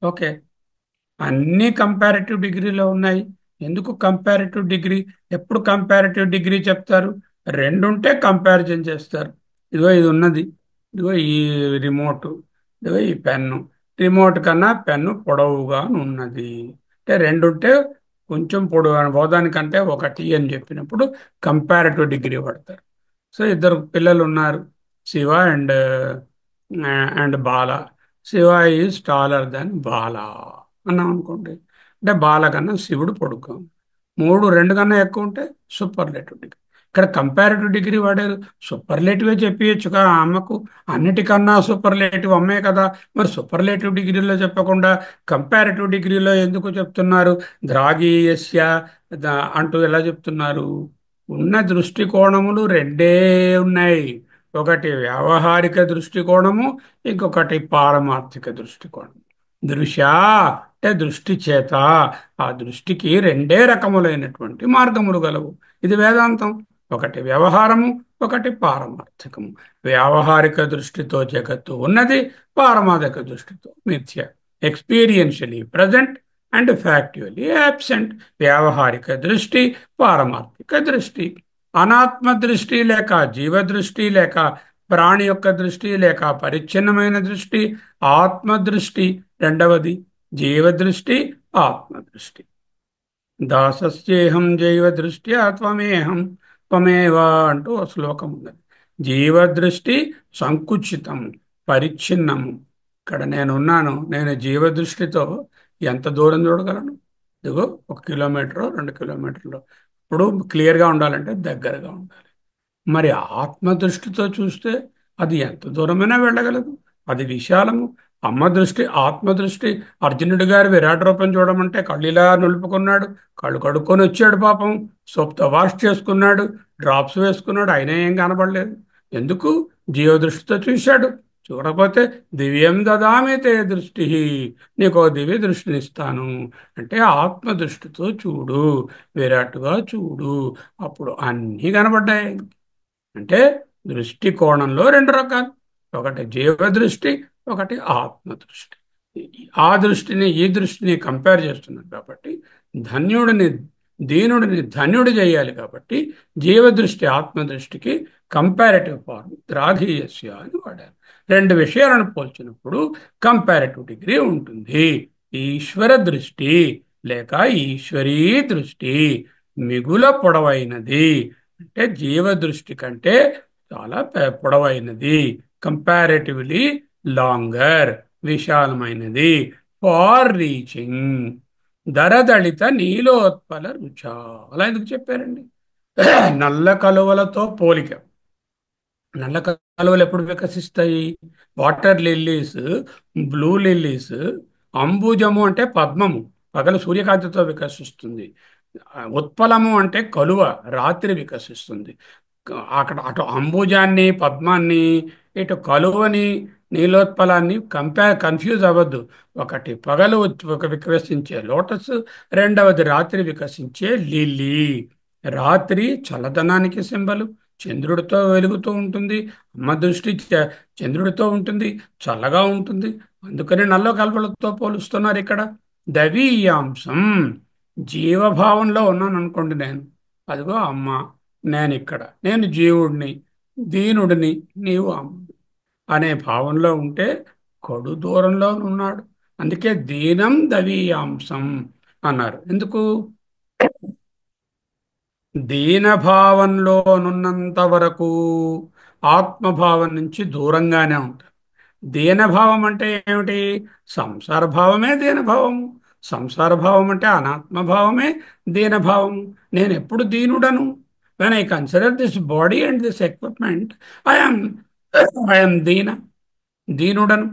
ఓకే. అన్ని కంపారిటివ్ డిగ్రీలో ఉన్నాయి. ఎందుకు కంపారిటివ్ డిగ్రీ? ఎప్పుడు కంపారిటివ్ డిగ్రీ చెప్తారు? రెండుంటే కంపారిజన్ చేస్తారు. ఇదిగో ఇది ఉన్నది, ఇదిగో ఈ రిమోట్, ఇదిగో ఈ పెన్ను. రిమోట్ కన్నా పెన్ను పొడవుగా ఉన్నది అంటే రెండుంటే కొంచెం పొడవు పోదానికంటే ఒకటి అని చెప్పినప్పుడు కంపారిటివ్ డిగ్రీ పడతారు. సో ఇద్దరు పిల్లలు ఉన్నారు, Shiva and Bala. Shiva is taller than Bala అన్నాం అనుకోండి, అంటే బాల కన్నా శివుడు పొడుగు. మూడు రెండు కన్నా ఎక్కువ ఉంటే సూపర్లేటివ్ డిగ్రీ. ఇక్కడ కంపారిటివ్ డిగ్రీ వాడారు. సూపర్లేటివే చెప్పియచ్చుగా ఆ అమ్మకు, అన్నిటికన్నా సూపర్లేటివ్ అమ్మే కదా. మరి సూపర్లేటివ్ డిగ్రీలో చెప్పకుండా కంపారిటివ్ డిగ్రీలో ఎందుకు చెప్తున్నారు? ద్రాగీయస్య అంటూ ఎలా చెప్తున్నారు? ఉన్న దృష్టికోణములు రెండే ఉన్నాయి. ఒకటి వ్యావహారిక దృష్టికోణము, ఇంకొకటి పారమార్థిక దృష్టికోణం. దృశ్య అంటే దృష్టి చేత. ఆ దృష్టికి రెండే రకములైనటువంటి మార్గములు గలవు. ఇది వేదాంతం. ఒకటి వ్యవహారము, ఒకటి పారమార్థికము. వ్యావహారిక దృష్టితో జగత్తు ఉన్నది, పారమార్థిక దృష్టితో మిథ్య. ఎక్స్పీరియన్షియలీ ప్రజెంట్ అండ్ ఫ్యాక్చువల్లీ యాబ్సెంట్. వ్యావహారిక దృష్టి, పారమార్థిక దృష్టి. అనాత్మ దృష్టి లేక జీవదృష్టి లేక ప్రాణి యొక్క దృష్టి లేక పరిచ్ఛిన్నమైన దృష్టి ఆత్మదృష్టి. రెండవది జీవదృష్టి, ఆత్మదృష్టి. దాసస్యేహం జైవ దృష్ట్యా త్వమేహం త్వమేవా అంటూ ఒక శ్లోకం ఉన్నది. జీవదృష్టి సంకుచితం, పరిచ్ఛిన్నము. ఇక్కడ నేనున్నాను, నేను జీవదృష్టితో ఎంత దూరం చూడగలను? ఇదిగో 1 కిలోమీటర్ 2 కిలోమీటర్లు. ఇప్పుడు క్లియర్గా ఉండాలంటే దగ్గరగా ఉండాలి. మరి ఆత్మ దృష్టితో చూస్తే అది ఎంత దూరమైనా వెళ్ళగలదు, అది విశాలము. అమ్మ దృష్టి, ఆత్మ దృష్టి. అర్జునుడి గారు విరాట్ రూపం చూడమంటే కళ్ళు ఇలా నిలుపుకున్నాడు, కళ్ళు కడుక్కొని వచ్చాడు పాపం, సోప్తో వాష్ చేసుకున్నాడు, డ్రాప్స్ వేసుకున్నాడు, అయినా ఏం కనబడలేదు. ఎందుకు? జీవ దృష్టితో చూశాడు. చూడకపోతే దివ్యం దదామి తే దృష్టి, నీకు దివ్య దృష్టిని ఇస్తాను అంటే ఆత్మ దృష్టితో చూడు, విరాట్గా చూడు, అప్పుడు అన్నీ కనబడ్డాయి. అంటే దృష్టికోణంలో రెండు రకాలు, ఒకటి జీవదృష్టి, ఒకటి ఆత్మదృష్టి. ఆ దృష్టిని ఈ దృష్టిని కంపేర్ చేస్తున్నారు కాబట్టి ధన్యుడిని దీనుడిని ధన్యుడు చేయాలి కాబట్టి జీవదృష్టి ఆత్మదృష్టికి కంపారిటివ్ ఫార్మ్ ద్రాఘీయస్య అని వాడారు. రెండు విషయాలను పోల్చినప్పుడు కంపారిటివ్ డిగ్రీ ఉంటుంది. ఈశ్వర దృష్టి లేక ఈశ్వరీ దృష్టి మిగుల పొడవైనది అంటే జీవదృష్టి కంటే చాలా పొడవైనది, కంపారిటివ్లీ లాంగర్, విశాలమైనది, ఫార్ రీచింగ్. దరదళిత నీలోత్పల రుచ అలా ఎందుకు చెప్పారండి? నల్ల కలువలతో పోలిక. నల్ల కలువలు ఎప్పుడు వికసిస్తాయి? వాటర్ లిల్లీస్, బ్లూ లిల్లీస్ అంబుజము అంటే పద్మము, పగలు సూర్యకాంతితో వికసిస్తుంది. ఉత్పలము అంటే కలువ, రాత్రి వికసిస్తుంది. అటు అంబుజాన్ని పద్మాన్ని, ఇటు కలువని నీలోత్పలాన్ని కన్ఫ్యూజ్ అవ్వద్దు. ఒకటి పగలు వికసించే లోటస్, రెండవది రాత్రి వికసించే లిల్లీ. రాత్రి చల్లదనానికి సింబలు, చంద్రుడితో వెలుగుతూ ఉంటుంది. అమ్మ దృష్టి చంద్రుడితో ఉంటుంది, చల్లగా ఉంటుంది. అందుకని నల్ల కల్పలతో పోలుస్తున్నారు ఇక్కడ. దవీయాంశం, జీవభావంలో ఉన్నాను అనుకోండి నేను. అదిగో అమ్మ, నేను ఇక్కడ, నేను జీవుడిని, దీనుడిని, నీవు అమ్మ అనే భావంలో ఉంటే కొడు దూరంలో ఉన్నాడు. అందుకే దీనం దవీయాంశం అన్నారు. ఎందుకు? దీనభావంలోనున్నంత వరకు ఆత్మభావం నుంచి దూరంగానే ఉంటారు. దీనభావం అంటే ఏమిటి? సంసార భావమే దీనభావము. సంసార భావం అంటే అనాత్మభావమే దీనభావము. నేను ఎప్పుడు దీనుడను? When I consider this body and this equipment, I'm I'm దీనుడను.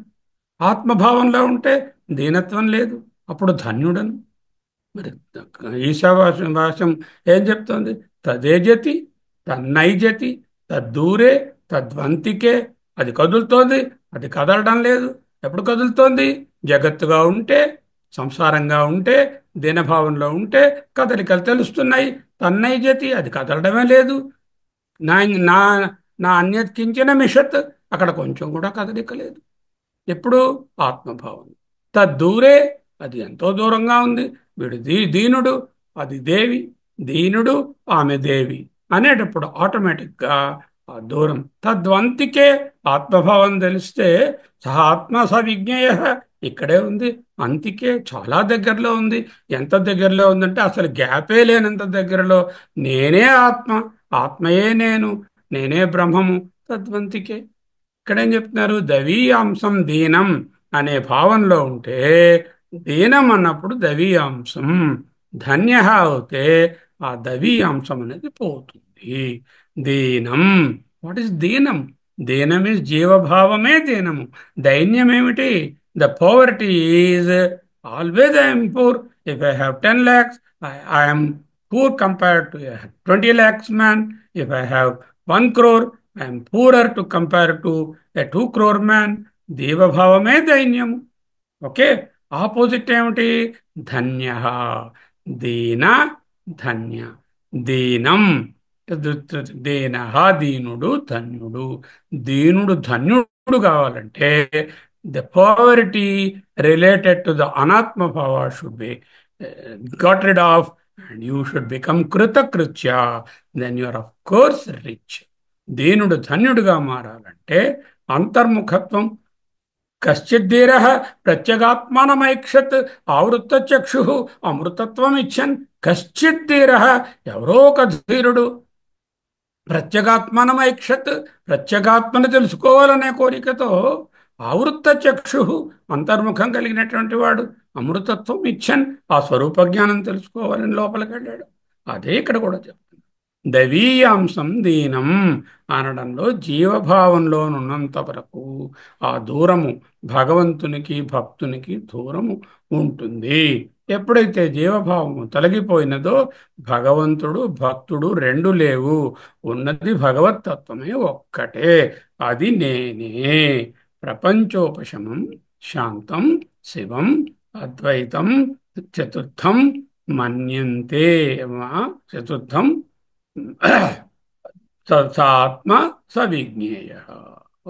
ఆత్మభావంలో ఉంటే దీనత్వం లేదు, అప్పుడు ధన్యుడను. మరి ఈశావాస్యం భాష్యం ఏం చెప్తోంది? తదేజతి తన్నైజతి తద్దూరే తద్వంతికే. అది కదులుతోంది, అది కదలడం లేదు. ఎప్పుడు కదులుతోంది? జగత్తుగా ఉంటే, సంసారంగా ఉంటే, దీనభావంలో ఉంటే కదలికలు తెలుస్తున్నాయి. తన్నైజతి, అది కదలడమే లేదు. నా నా నా అన్యత్కించిన మిషత్, అక్కడ కొంచెం కూడా కదలిక లేదు. ఎప్పుడు? ఆత్మభావం. తద్దూరే, అది ఎంతో దూరంగా ఉంది. వీడు దీనుడు, అది దేవి. దీనుడు, ఆమె దేవి అనేటప్పుడు ఆటోమేటిక్గా ఆ దూరం. తద్వంతికే, ఆత్మభావం తెలిస్తే సహ ఆత్మ స విజ్ఞేయ, ఇక్కడే ఉంది. అంతికే, చాలా దగ్గరలో ఉంది. ఎంత దగ్గరలో ఉందంటే అసలు గ్యాపే లేనంత దగ్గరలో. నేనే ఆత్మ, ఆత్మయే నేను, నేనే బ్రహ్మము. తద్వంతికే. ఇక్కడేం చెప్తున్నారు? దవీయాంశం దీనం అనే భావంలో ఉంటే, దీనం అన్నప్పుడు దవీయాంశం, ధన్య అవుతే ఆ దవీయాంశం అనేది పోతుంది. దీనం, వాట్ ఈస్ దీనం? దీనం ఈజ్ జీవభావమే దీనము. దైన్యం ఏమిటి? The poverty is always I'm poor. If I have 10 lakhs, I'm poor compared to 20 lakhs man. If I have 1 crore, I'm poorer to compare to a 2 crore man. జీవభావమే దైన్యము. Okay. Opposite ఏమిటి? ధన్య. దీన, ధన్య. దీనం, దీన, దీనుడు, ధన్యుడు. దీనుడు ధన్యుడు కావాలంటే the poverty related to the అనాత్మ భావ should be got rid of, and you should become కృతకృత్య. Then you are of course rich. దీనుడు ధన్యుడిగా మారాలంటే అంతర్ముఖత్వం. కశ్చిద్దీర ప్రత్యేగాత్మానమైక్షత్ ఆవృత్త చక్షు అమృతత్వం ఇచ్చన్. కశ్చిద్దీర, ఎవరో ఒక ధీరుడు, ప్రత్యేగాత్మానమైక్షత్, ప్రత్యేగాత్మను తెలుసుకోవాలనే కోరికతో, ఆవృత్త చక్షు, అంతర్ముఖం కలిగినటువంటి వాడు, అమృతత్వం ఇచ్చన్, ఆ స్వరూప జ్ఞానం తెలుసుకోవాలని లోపలికి వెళ్ళాడు. అదే ఇక్కడ కూడా చెప్తాడు. దవీయాంశం దీనం అనడంలో జీవభావంలోనున్నంత వరకు ఆ దూరము భగవంతునికి భక్తునికి దూరము ఉంటుంది. ఎప్పుడైతే జీవభావము తొలగిపోయినదో భగవంతుడు భక్తుడు రెండు లేవు. ఉన్నది భగవత్తత్వమే ఒక్కటే, అది నేనే. ప్రపంచోపశమం శాంతం శివం అద్వైతం చతుర్థం మన్యంతే. చతుర్థం సాత్మ సవిజ్ఞేయ.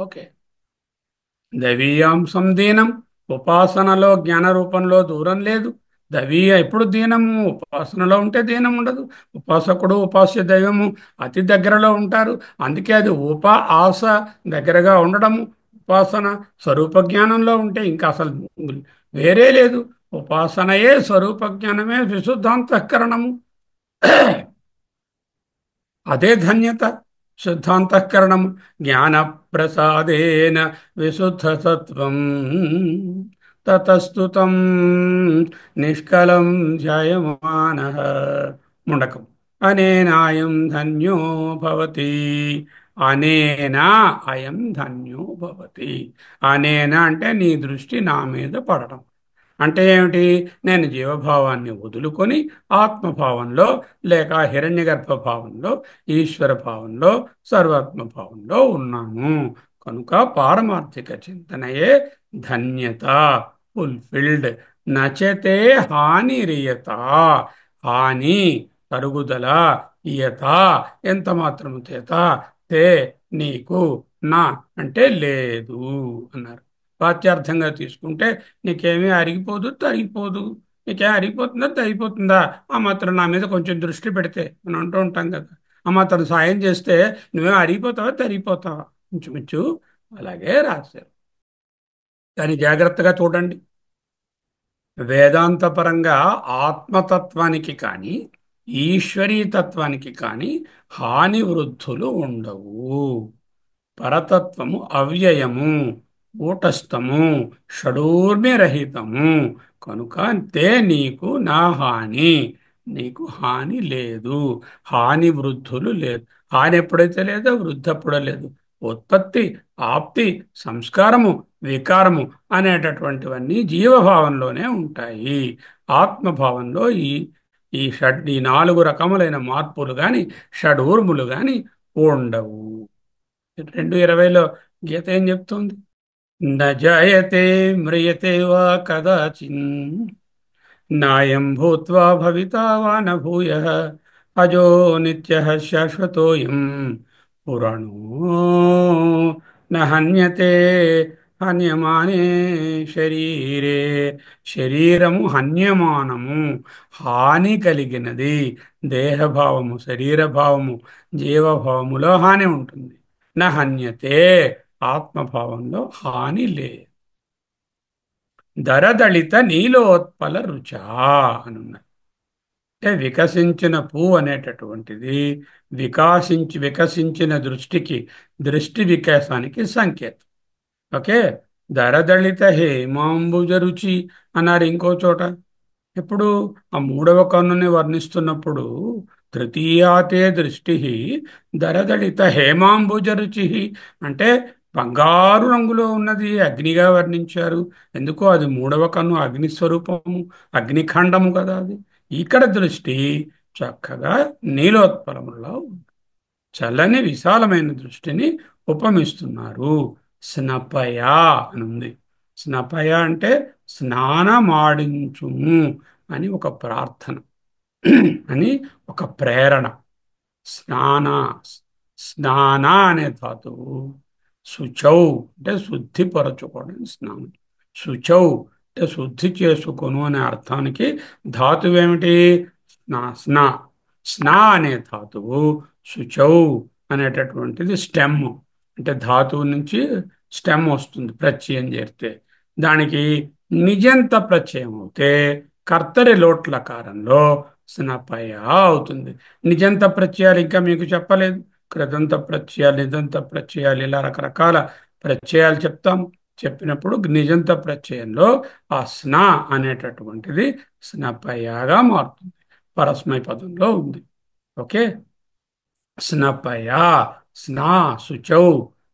ఓకే. దవీయాంశం దీనం, ఉపాసనలో జ్ఞాన రూపంలో దూరం లేదు. ఎప్పుడు దీనము? ఉపాసనలో ఉంటే దీనం ఉండదు. ఉపాసకుడు ఉపాస్య దైవము అతి దగ్గరలో ఉంటారు. అందుకే అది ఆస దగ్గరగా ఉండడము. ఉపాసన స్వరూప జ్ఞానంలో ఉంటే ఇంకా అసలు వేరే లేదు. ఉపాసనయే స్వరూప జ్ఞానమే విశుద్ధాంతఃకరణము. అదే ధన్యత. శుద్ధాంతఃకరణం జ్ఞాన ప్రసాదేన విశుద్ధ సత్వం తతస్తుతం నిష్కలం ధ్యాయమాన. ముండకం. అనేనాయం ధన్యో భవతి. అనేనా అయం ధన్యో భవతి. అనేనా అంటే నీ దృష్టి నా మీద పడడం. అంటే ఏమిటి? నేను జీవభావాన్ని వదులుకొని ఆత్మభావంలో లేక హిరణ్యగర్భ భావంలో, ఈశ్వర భావంలో, సర్వాత్మ భావంలో ఉన్నాను. కనుక పారమార్థిక చింతనయే ధన్యత, ఫుల్ఫిల్డ్. నచతే హానిరియత, హాని తరుగుదల, ఇయత ఎంత మాత్రము చేత, తే నీకు, నా అంటే లేదు అన్నారు. వాచ్యార్థంగా తీసుకుంటే నీకేమీ అరిగిపోదు, తరిగిపోదు. నీకేం అరిగిపోతుందా, తరిగిపోతుందా? ఆ మాత్రం నా మీద కొంచెం దృష్టి పెడితే మనం అంటూ ఉంటాం కదా, ఆ మాత్రం సాయం చేస్తే నువ్వేం అరిగిపోతావా, తరిగిపోతావా? ఇంచుమించు అలాగే రాశారు. దాన్ని జాగ్రత్తగా చూడండి. వేదాంతపరంగా ఆత్మతత్వానికి కానీ ఈశ్వరీ తత్వానికి కానీ హాని వృద్ధులు ఉండవు. పరతత్వము అవ్యయము, కూటస్థము, షడూర్మిరహితము. కనుక తే నీకు నా హాని, నీకు హాని లేదు. హాని వృద్ధులు లేదు. హాని ఎప్పుడైతే లేదో వృద్ధి అప్పుడే లేదు. ఉత్పత్తి, ఆప్తి, సంస్కారము, వికారము అనేటటువంటివన్నీ జీవభావంలోనే ఉంటాయి. ఆత్మభావంలో ఈ నాలుగు రకములైన మార్పులు గాని షడూర్ములు గాని ఉండవు. 2:20లో గీత ఏం చెప్తుంది? నజాయతే మ్రియతే వా కదాచిన్, నాయం భూత్వా భవితా వా న భూయః, అజో నిత్యః శాశ్వతోయం పురాణో న హన్యతే హన్యమానే శరీరే. శరీరము హన్యమానము, హాని కలిగినది. దేహభావము, శరీరభావము, జీవభావములో హాని ఉంటుంది. నా హన్యతే, ఆత్మభావంలో హాని లే. దరదళిత నీలోత్పల రుచా అనున్నారు. అంటే వికసించిన పువ్వు అనేటటువంటిది వికసించిన దృష్టికి, దృష్టి వికాసానికి సంకేతం. ఓకే. దరదళిత హేమాంబుజ రుచి అన్నారు ఇంకో చోట. ఇప్పుడు ఆ మూడవ కన్నుని వర్ణిస్తున్నప్పుడు తృతీయాతే దృష్టి దరదళిత హేమాంబుజ రుచి అంటే బంగారు రంగులో ఉన్నది అగ్నిగా వర్ణించారు. ఎందుకో అది మూడవ కన్ను అగ్ని స్వరూపము, అగ్నిఖండము కదా అది. ఇక్కడ దృష్టి చక్కగా నీలోత్పలములో చల్లని విశాలమైన దృష్టిని ఉపమిస్తున్నారు. స్నపయ అని ఉంది. స్నపయ అంటే స్నానమాడించుము అని ఒక ప్రార్థన అని ఒక ప్రేరణ. స్నాన, స్నాన అనే ధాతువు శుచౌ అంటే శుద్ధిపరచుకోవడం స్నానం. శుచౌ అంటే శుద్ధి చేసుకొను అనే అర్థానికి ధాతువు ఏమిటి? స్నా. స్నా. స్నా అనే ధాతువు శుచౌ అనేటటువంటిది స్టెమ్. అంటే ధాతువు నుంచి స్టెమ్ వస్తుంది ప్రత్యయం చేరితే. దానికి నిజంత ప్రత్యయం అవుతే కర్తరి లోట్లకారంలో స్నపయ అవుతుంది. నిజంత ప్రత్యయాలు ఇంకా మీకు చెప్పలేదు. కృదంత ప్రత్యయాలు, నిజంత ప్రత్యయాలు, ఇలా రకరకాల ప్రత్యయాలు చెప్తాం. చెప్పినప్పుడు నిజంత ప్రత్యయంలో ఆ స్న అనేటటువంటిది స్నపయగా మారుతుంది. పరస్మై పదంలో ఉంది. ఓకే. స్నపయ, స్నా, శుచౌ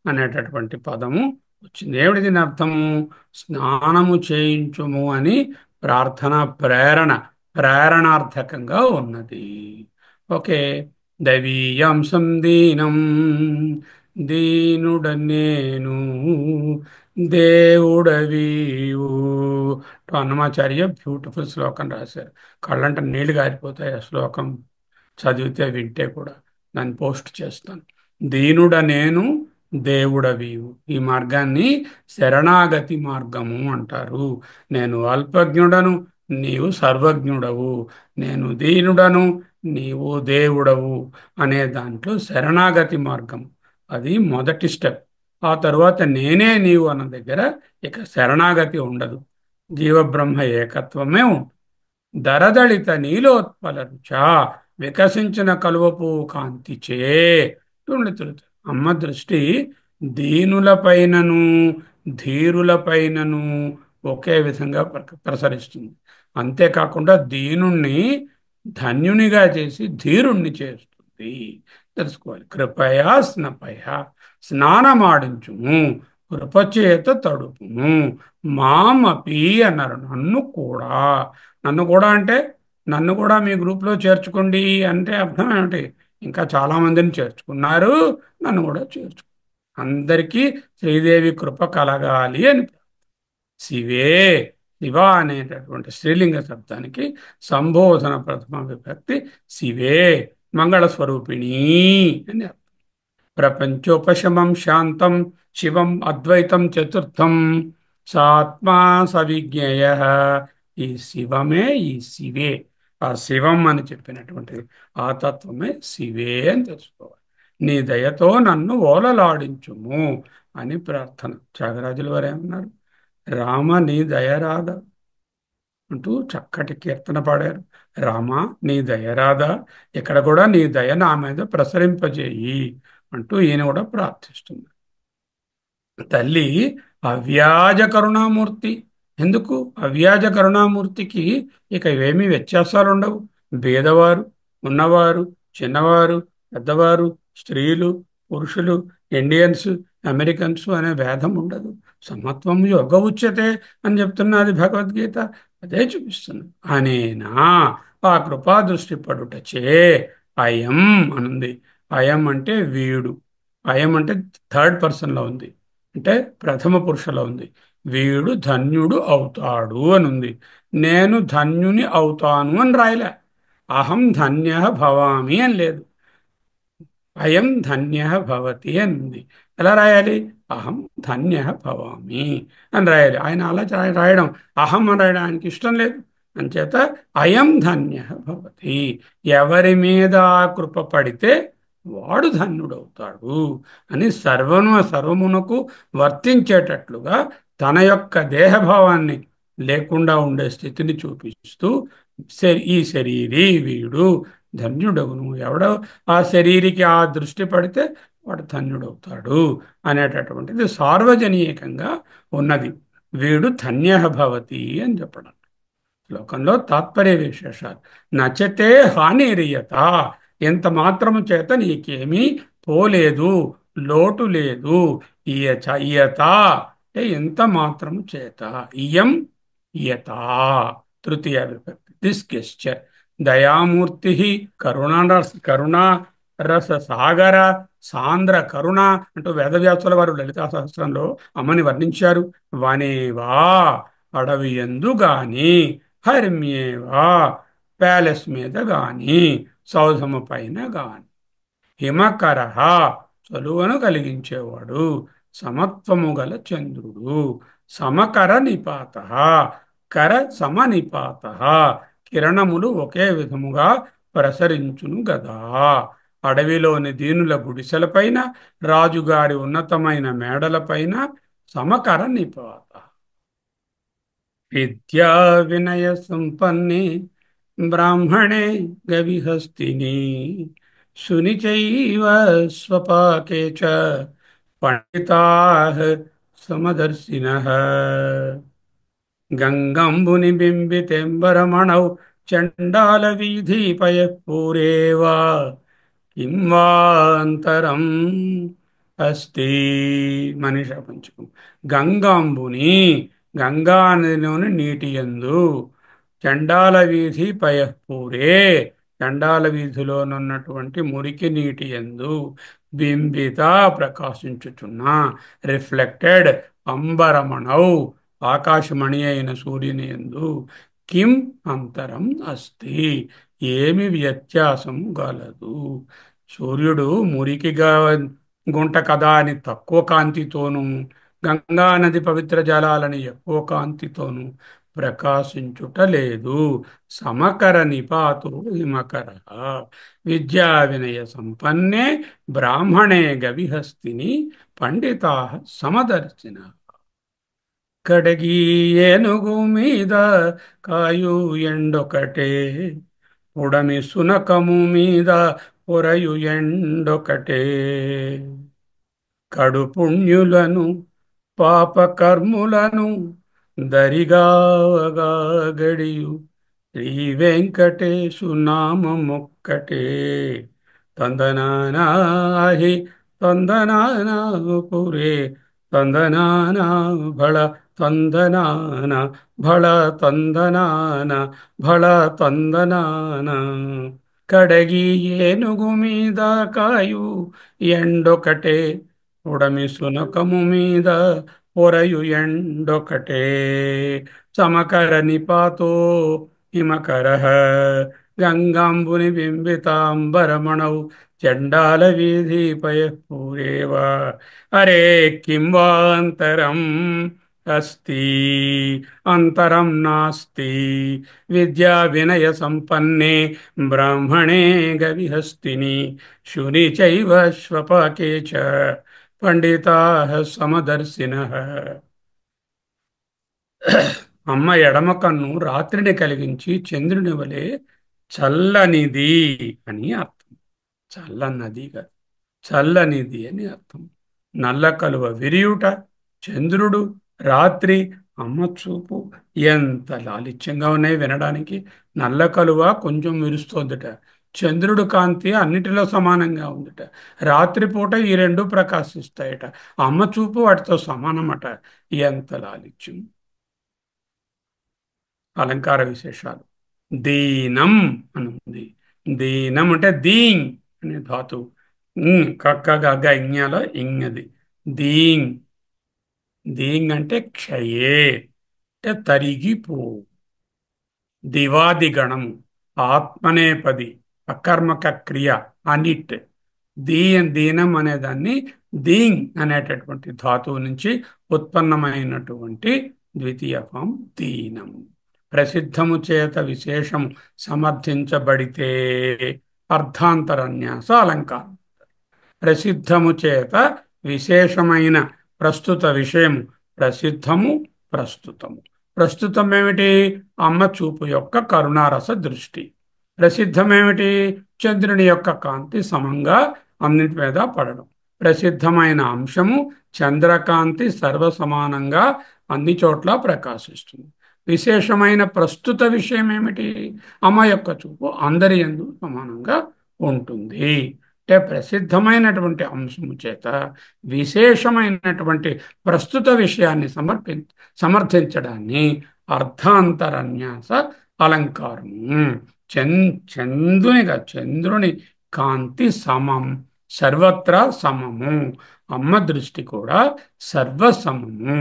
అనేటటువంటి పదము వచ్చింది. ఏమిటి దీని అర్థము? స్నానము చేయించుము అని ప్రార్థన, ప్రేరణ, ప్రేరణార్థకంగా ఉన్నది. ఓకే. దైవీయాంశం దీనం, దీనుడనేను దేవుడవీవు. అన్నమాచార్య బ్యూటిఫుల్ శ్లోకం రాశారు. కళ్ళంట నీళ్లు గారిపోతాయి ఆ శ్లోకం చదివితే, వింటే కూడా. దాన్ని పోస్ట్ చేస్తాను. దీనుడ నేను, దేవుడవీవు. ఈ మార్గాన్ని శరణాగతి మార్గము అంటారు. నేను అల్పజ్ఞుడను, నీవు సర్వజ్ఞుడవు. నేను దీనుడను, నీవు దేవుడవు అనే దాంట్లో శరణాగతి మార్గం అది మొదటి స్టెప్. ఆ తరువాత నేనే నీవు అన్న దగ్గర ఇక శరణాగతి ఉండదు. జీవబ్రహ్మ ఏకత్వమే ఉంటుంది. దరదళిత నీలోత్పల రుచా, వికసించిన కలువపు కాంతిచే. తుండితులు అమ్మ దృష్టి దీనులపైనను ధీరులపైనను ఒకే విధంగా ప్రసరిస్తుంది. అంతేకాకుండా దీనుణ్ణి ధన్యునిగా చేసి ధీరుణ్ణి చేస్తుంది. తెలుసుకోవాలి. కృపయా స్నపయ, స్నానమాడించుము. కృపచేత తడుపుము. మామపి అన్నారు, నన్ను కూడా. నన్ను కూడా అంటే నన్ను కూడా మీ గ్రూప్లో చేర్చుకోండి అంటే అర్థం ఏమిటి? ఇంకా చాలా మందిని చేర్చుకున్నారు, నన్ను కూడా చేర్చు. అందరికీ శ్రీదేవి కృప కలగాలి అని. శివే, శివ అనేటటువంటి స్త్రీలింగ శబ్దానికి సంబోధన ప్రథమ విభక్తి శివే, మంగళ స్వరూపిణి అని అర్థం. ప్రపంచోపశమం శాంతం శివం అద్వైతం చతుర్థం సాత్మా సవిజ్ఞేయ. ఈ శివమే, ఈ శివే, ఆ శివం అని చెప్పినటువంటి ఆ తత్వమే శివే అని తెలుసుకోవాలి. నీ దయతో నన్ను ఓలలాడించుము అని ప్రార్థన. త్యాగరాజుల వారు ఏమన్నారు? రామ నీ దయ రాదా అంటూ చక్కటి కీర్తన పాడారు. రామ నీ దయ రాదా, ఇక్కడ కూడా నీ దయ నా మీద ప్రసరింపజేయి అంటూ ఈయన కూడా ప్రార్థిస్తుంది. తల్లి అవ్యాజ కరుణామూర్తి. ఎందుకు అవ్యాజ కరుణామూర్తికి ఇక ఇవేమీ వ్యత్యాసాలు ఉండవు. భేదవారు, ఉన్నవారు, చిన్నవారు, పెద్దవారు, స్త్రీలు, పురుషులు, ఇండియన్స్, అమెరికన్స్ అనే భేదం ఉండదు. సమత్వం యోగ ఉచ్యతే అని చెప్తున్నది భగవద్గీత. అదే చూపిస్తుంది. అనేనా ఆ కృపా దృష్టి పడుటచే అయం అనుంది. అయం అంటే వీడు, అయం అంటే థర్డ్ పర్సన్లో ఉంది, అంటే ప్రథమ పురుషలో ఉంది. వీడు ధన్యుడు అవుతాడు అని ఉంది. నేను ధన్యుని అవుతాను అని రాయలే. అహం ధన్య భవామి అని లేదు. అయం ధన్య భవతి అని ఉంది. ఎలా రాయాలి? అహం ధన్య భవామి అని రాయాలి. ఆయన అలా రాయడం, అహం అని రాయడం ఆయనకి ఇష్టం లేదు. అంచేత అయం ధన్య భవతి. ఎవరి మీద ఆ కృప పడితే వాడు ధన్యుడవుతాడు అని సర్వమునకు వర్తించేటట్లుగా తన యొక్క దేహభావాన్ని లేకుండా ఉండే స్థితిని చూపిస్తూ ఈ శరీరీ వీడు ధన్యుడగును. ఎవడో ఆ శరీరికి ఆ దృష్టి పడితే వాడు ధన్యుడవుతాడు అనేటటువంటిది సార్వజనీయంగా ఉన్నది. వీడు ధన్య భవతి అని చెప్పడం శ్లోకంలో తాత్పర్య విశేషాలు. నచతే హానిరియత, ఎంత మాత్రము చేత నీకేమీ పోలేదు, లోటు లేదు. ఇయత అంటే ఎంత మాత్రము చేత. ఇయం ఇయత తృతీయ విభక్తి. This gesture. దయామూర్తి కరుణా రస సాగర సాంద్ర కరుణ అంటూ వేదవ్యాసుల వారు లలితా సహస్రంలో అమ్మని వర్ణించారు. వనేవా అడవి ఎందు గాని, హర్మ్యేవా ప్యాలెస్ మీద గాని, సౌధము పైన గాని. హిమకర చలువను కలిగించేవాడు, సమత్వము గల చంద్రుడు. సమకర నిపాత, కర సమనిపాత, కిరణములు ఒకే విధముగా ప్రసరించును గదా. అడవిలోని దీనుల గుడిసెలపైన, రాజుగారి ఉన్నతమైన మేడలపైన సమకర నిపాత. విద్యా వినయ సంపన్నే బ్రాహ్మణే గవిహస్తిని, శునిచైవ స్వపాకే చ పండితాః సమదర్శినః. గంగంబుని బింబితేంబరమణౌ చండాల వీధిపయః పూరేవా కిం వాంతరం అస్తి. మనీషా పంచకం. గంగాంబుని, గంగా నదిలోని నీటి యందు, చండాల వీధి పయఃపూరే, చండాల వీధిలోనున్నటువంటి మురికి నీటి యందు, బింబిత ప్రకాశించుచున్న, రిఫ్లెక్టెడ్, అంబరమణౌ ఆకాశమణి అయిన సూర్యుని యందు, కిం అంతరం అస్తి ఏమి వ్యత్యాసము గలదు. సూర్యుడు మురికిగా గుంట కదా అని తక్కువ కాంతితోనూ, గంగా నది పవిత్ర జలాలని ఎక్కువ కాంతితోనూ ప్రకాశించుట లేదు. సమకర నిపాతో హిమకర. విద్యా వినయ సంపన్నే బ్రాహ్మణే గవిహస్తిని పండితా సమదర్శిన. కడగి ఏనుగు మీద కాయు ఎండొకటే, ఉడమి సునకము మీద పొరయు ఎండొకటే. కడు పుణ్యులను పాపకర్ములను దరిగావగా గడియు శ్రీ వెంకటేశు నామమొక్కటే. తందనానాహి తందనానా పురే తందనాన భళ తందనాన భళ తందనాన భళ తందనాన కడగి ఏనుగు మీద కాయు ఎండొకటే ఉడమి సునకము మీద పొరయు ఎండొకటే సమకర నిపాతో హిమకర గంగాంబుని బింబితాంబరమణౌ చండాల వీధిపయ పూరేవా అరే కిం వాంతరం అస్తి అంతరం నాస్తి విద్యా వినయ సంపన్నే బ్రాహ్మణే గవిహస్తిని శుని చైవ శ్వపాకే చ పండితాః సమదర్శినః. అమ్మ ఎడమ కన్ను రాత్రిని కలిగించి చంద్రుని వలె చల్లనిది అని అర్థం. చల్లనది కాదు, చల్లనిది అని అర్థం. నల్ల కలువ విరియుట, చంద్రుడు, రాత్రి, అమ్మ చూపు ఎంత లాలిత్యంగా ఉన్నాయి వినడానికి. నల్ల కలువ కొంచెం విరుస్తోందట, చంద్రుడు కాంతి అన్నిటిలో సమానంగా ఉందట, రాత్రిపూట ఈ రెండు ప్రకాశిస్తాయట, అమ్మ చూపు వాటితో సమానమట. ఎంత లాలిత్యం. అలంకార విశేషాలు. దీనం అని ఉంది. దీనం అంటే దీంగ్ అనే ధాతువు. కక్క గగ్గ ఇంగ్యాలో ఇంగది దీంగ్. దీంగ్ అంటే క్షయే, అంటే తరిగిపో. దివాది గణము, ఆత్మనేపది, అకర్మక క్రియ, అనిట్. దీనం అనేదాన్ని దీంగ్ అనేటటువంటి ధాతువు నుంచి ఉత్పన్నమైనటువంటి ద్వితీయ ఫామ్ దీనం. ప్రసిద్ధము చేత విశేషము సమర్థించబడితే అర్థాంతరన్యాస అలంకారం. ప్రసిద్ధము చేత విశేషమైన ప్రస్తుత విషయము. ప్రసిద్ధము, ప్రస్తుతము. ప్రస్తుతం ఏమిటి? అమ్మ చూపు యొక్క కరుణారస దృష్టి. ప్రసిద్ధమేమిటి? చంద్రుని యొక్క కాంతి సమంగా అన్నిటి మీద పడడం. ప్రసిద్ధమైన అంశము చంద్రకాంతి సర్వసమానంగా అన్ని చోట్ల ప్రకాశిస్తుంది. విశేషమైన ప్రస్తుత విషయం ఏమిటి? అమ్మ యొక్క చూపు అందరి యందు సమానంగా ఉంటుంది. అంటే ప్రసిద్ధమైనటువంటి అంశము చేత విశేషమైనటువంటి ప్రస్తుత విషయాన్ని సమర్థించడాన్ని అర్థాంతరన్యాస అలంకారము. చంద్రునిగా చంద్రుని కాంతి సమం, సర్వత్రా సమము. అమ్మ దృష్టి కూడా సర్వసమము.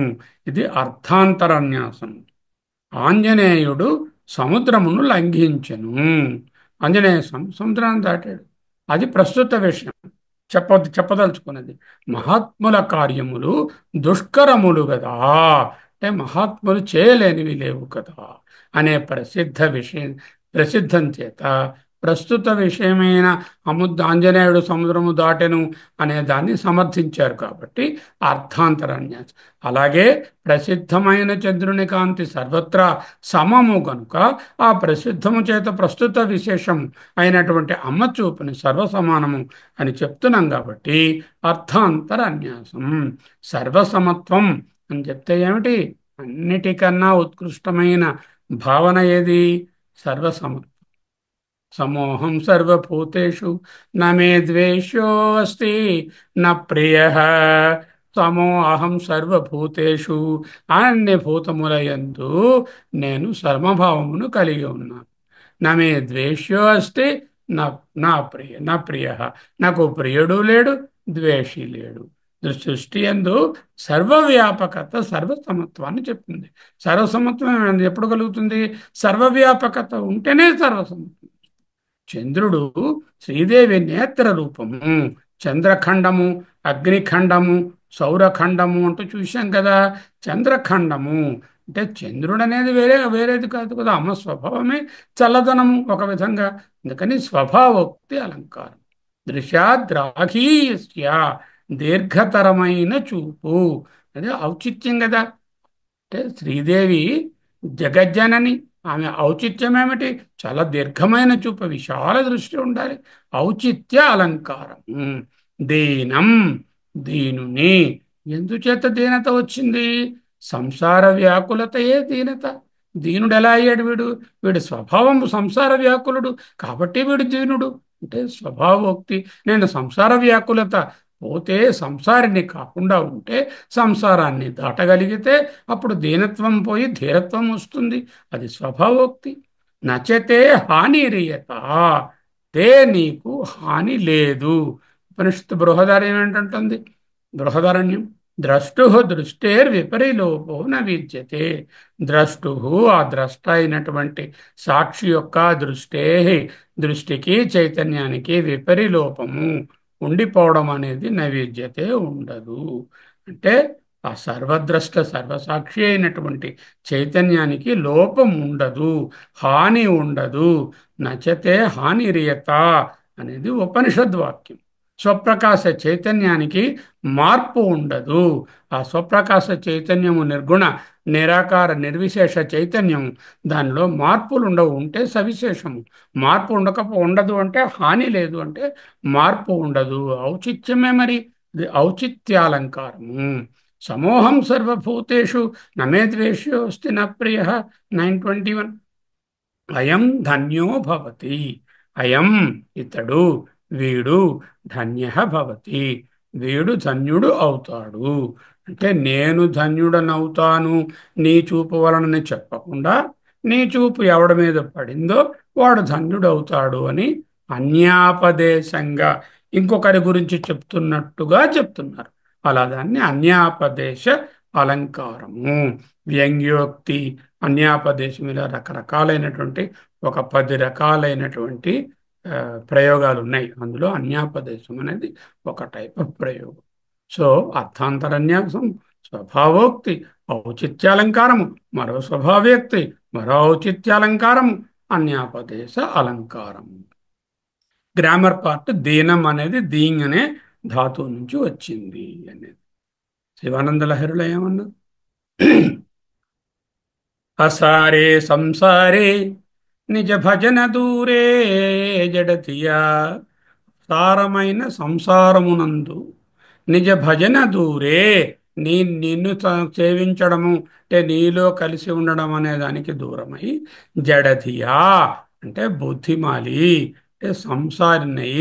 ఇది అర్థాంతరన్యాసం. ఆంజనేయుడు సముద్రమును లంఘించెను. ఆంజనేయ సముద్రాన్ని దాటాడు. అది ప్రస్తుత విషయం, చెప్పదలుచుకున్నది. మహాత్ముల కార్యములు దుష్కరములు కదా, అంటే మహాత్ములు చేయలేనివి లేవు కదా అనే ప్రసిద్ధ విషయం, ప్రసిద్ధం చేత ప్రస్తుత విషయమైన ఆంజనేయుడు సముద్రము దాటెను అనే దాన్ని సమర్థించారు కాబట్టి అర్థాంతరన్యాసం. అలాగే ప్రసిద్ధమైన చంద్రుని కాంతి సర్వత్రా సమము గనుక ఆ ప్రసిద్ధము చేత ప్రస్తుత విశేషం అయినటువంటి అమ్మ చూపుని సర్వసమానము అని చెప్తున్నాం కాబట్టి అర్థాంతరన్యాసం. సర్వసమత్వం అని చెప్తే ఏమిటి? అన్నిటికన్నా ఉత్కృష్టమైన భావన ఏది? సర్వసమత్వం. సమోహం సర్వభూతేషు నమే ద్వేషో అస్తి న ప్రియః. సమో అహం సర్వభూతేషు, అన్ని భూతముల యందు నేను సమభావమును కలిగి ఉన్నాను. నమే ద్వేష్యో అస్తి నా ప్రియ, నాకు ప్రియుడు లేడు, ద్వేషి లేడు. సృష్టి యందు సర్వవ్యాపకత సర్వసమత్వాన్ని చెప్తుంది. సర్వసమత్వం ఎప్పుడు కలుగుతుంది? సర్వవ్యాపకత ఉంటేనే సర్వసమత్వం. చంద్రుడు శ్రీదేవి నేత్ర రూపము. చంద్రఖండము, అగ్నిఖండము, సౌరఖండము అంటూ చూశాం కదా. చంద్రఖండము అంటే చంద్రుడు అనేది వేరేది కాదు కదా, అమ్మ స్వభావమే చల్లదనము ఒక విధంగా. అందుకని స్వభావోక్తి అలంకారం. దృశ్యాద్రాఘీయస్య, దీర్ఘతరమైన చూపు. అదే ఔచిత్యం కదా. అంటే శ్రీదేవి జగజ్జనని, ఆమె ఔచిత్యం ఏమిటి? చాలా దీర్ఘమైన చూపు, విశాల దృష్టి ఉండాలి. ఔచిత్య అలంకారం. దీనం, దీనుని. ఎందుచేత దీనత వచ్చింది? సంసార వ్యాకులతయే దీనత. దీనుడు ఎలా అయ్యాడు? వీడి స్వభావం సంసార వ్యాకులుడు కాబట్టి వీడు దీనుడు. అంటే స్వభావోక్తి. నేను సంసార వ్యాకులత పోతే సంసారిని కాకుండా ఉంటే సంసారాన్ని దాటగలిగితే అప్పుడు దీనత్వం పోయి ధీరత్వం వస్తుంది. అది స్వభావోక్తి. నచతే హానిరియత, తే నీకు హాని లేదు. ఉపనిషత్తు బృహదారణ్యం ఏంటంటుంది? బృహదారణ్యం ద్రష్టు దృష్టేర్ విపరిలోపో న విద్యతే. ద్రష్టు, ఆ ద్రష్ట అయినటువంటి సాక్షి యొక్క దృష్టే, దృష్టికి చైతన్యానికి విపరిలోపము, ఉండిపోవడం అనేది నైవేద్యతే ఉండదు. అంటే ఆ సర్వద్రష్ట సర్వసాక్షి అయినటువంటి చైతన్యానికి లోపం ఉండదు, హాని ఉండదు. నచతే హానిరియత అనేది ఉపనిషద్వాక్యం. స్వప్రకాశ చైతన్యానికి మార్పు ఉండదు. ఆ స్వప్రకాశ చైతన్యము నిర్గుణ నిరాకార నిర్విశేష చైతన్యము, దానిలో మార్పులు ఉండవు. ఉంటే సవిశేషము. మార్పు ఉండదు అంటే హాని లేదు, అంటే మార్పు ఉండదు. ఔచిత్యమే మరి. ఇది ఔచిత్యాలంకారము. సమోహం సర్వభూతేషు నమే ద్వేష్యోస్తి న ప్రియ. 921. అయం ధన్యో భవతి. అయం ఇతడు, వీడు ధన్య భవతి, వీడు ధన్యుడు అవుతాడు. అంటే నేను ధన్యుడనవుతాను నీ చూపు వలనని చెప్పకుండా, నీ చూపు ఎవడి మీద పడిందో వాడు ధన్యుడవుతాడు అని అన్యాపదేశంగా ఇంకొకరి గురించి చెప్తున్నట్టుగా చెప్తున్నారు. అలా దాన్ని అన్యాపదేశ అలంకారము. వ్యంగ్యోక్తి, అన్యాపదేశం, ఇలా రకరకాలైనటువంటి ఒక 10 రకాలైనటువంటి ప్రయోగాలు ఉన్నాయి. అందులో అన్యాపదేశం అనేది ఒక టైప్ ఆఫ్ ప్రయోగం. సో అర్థాంతరన్యాసం, స్వభావోక్తి, ఔచిత్యాలంకారము, మరో స్వభావోక్తి, మరో ఔచిత్యాలంకారము, అన్యాపదేశ అలంకారము. గ్రామర్ పార్ట్ దీనం అనేది దీంగ్ అనే ధాతువు నుంచి వచ్చింది అనేది. శివానంద లహరిలో ఏమన్నారు? అసారే సంసారే నిజ భజన దూరే జడతియా. సారమైన సంసారమునందు నిజ భజన దూరే, నిన్ను సేవించడము అంటే నీలో కలిసి ఉండడం అనే దానికి దూరమై, జడధియా అంటే బుద్ధిమాలి, అంటే సంసారినై,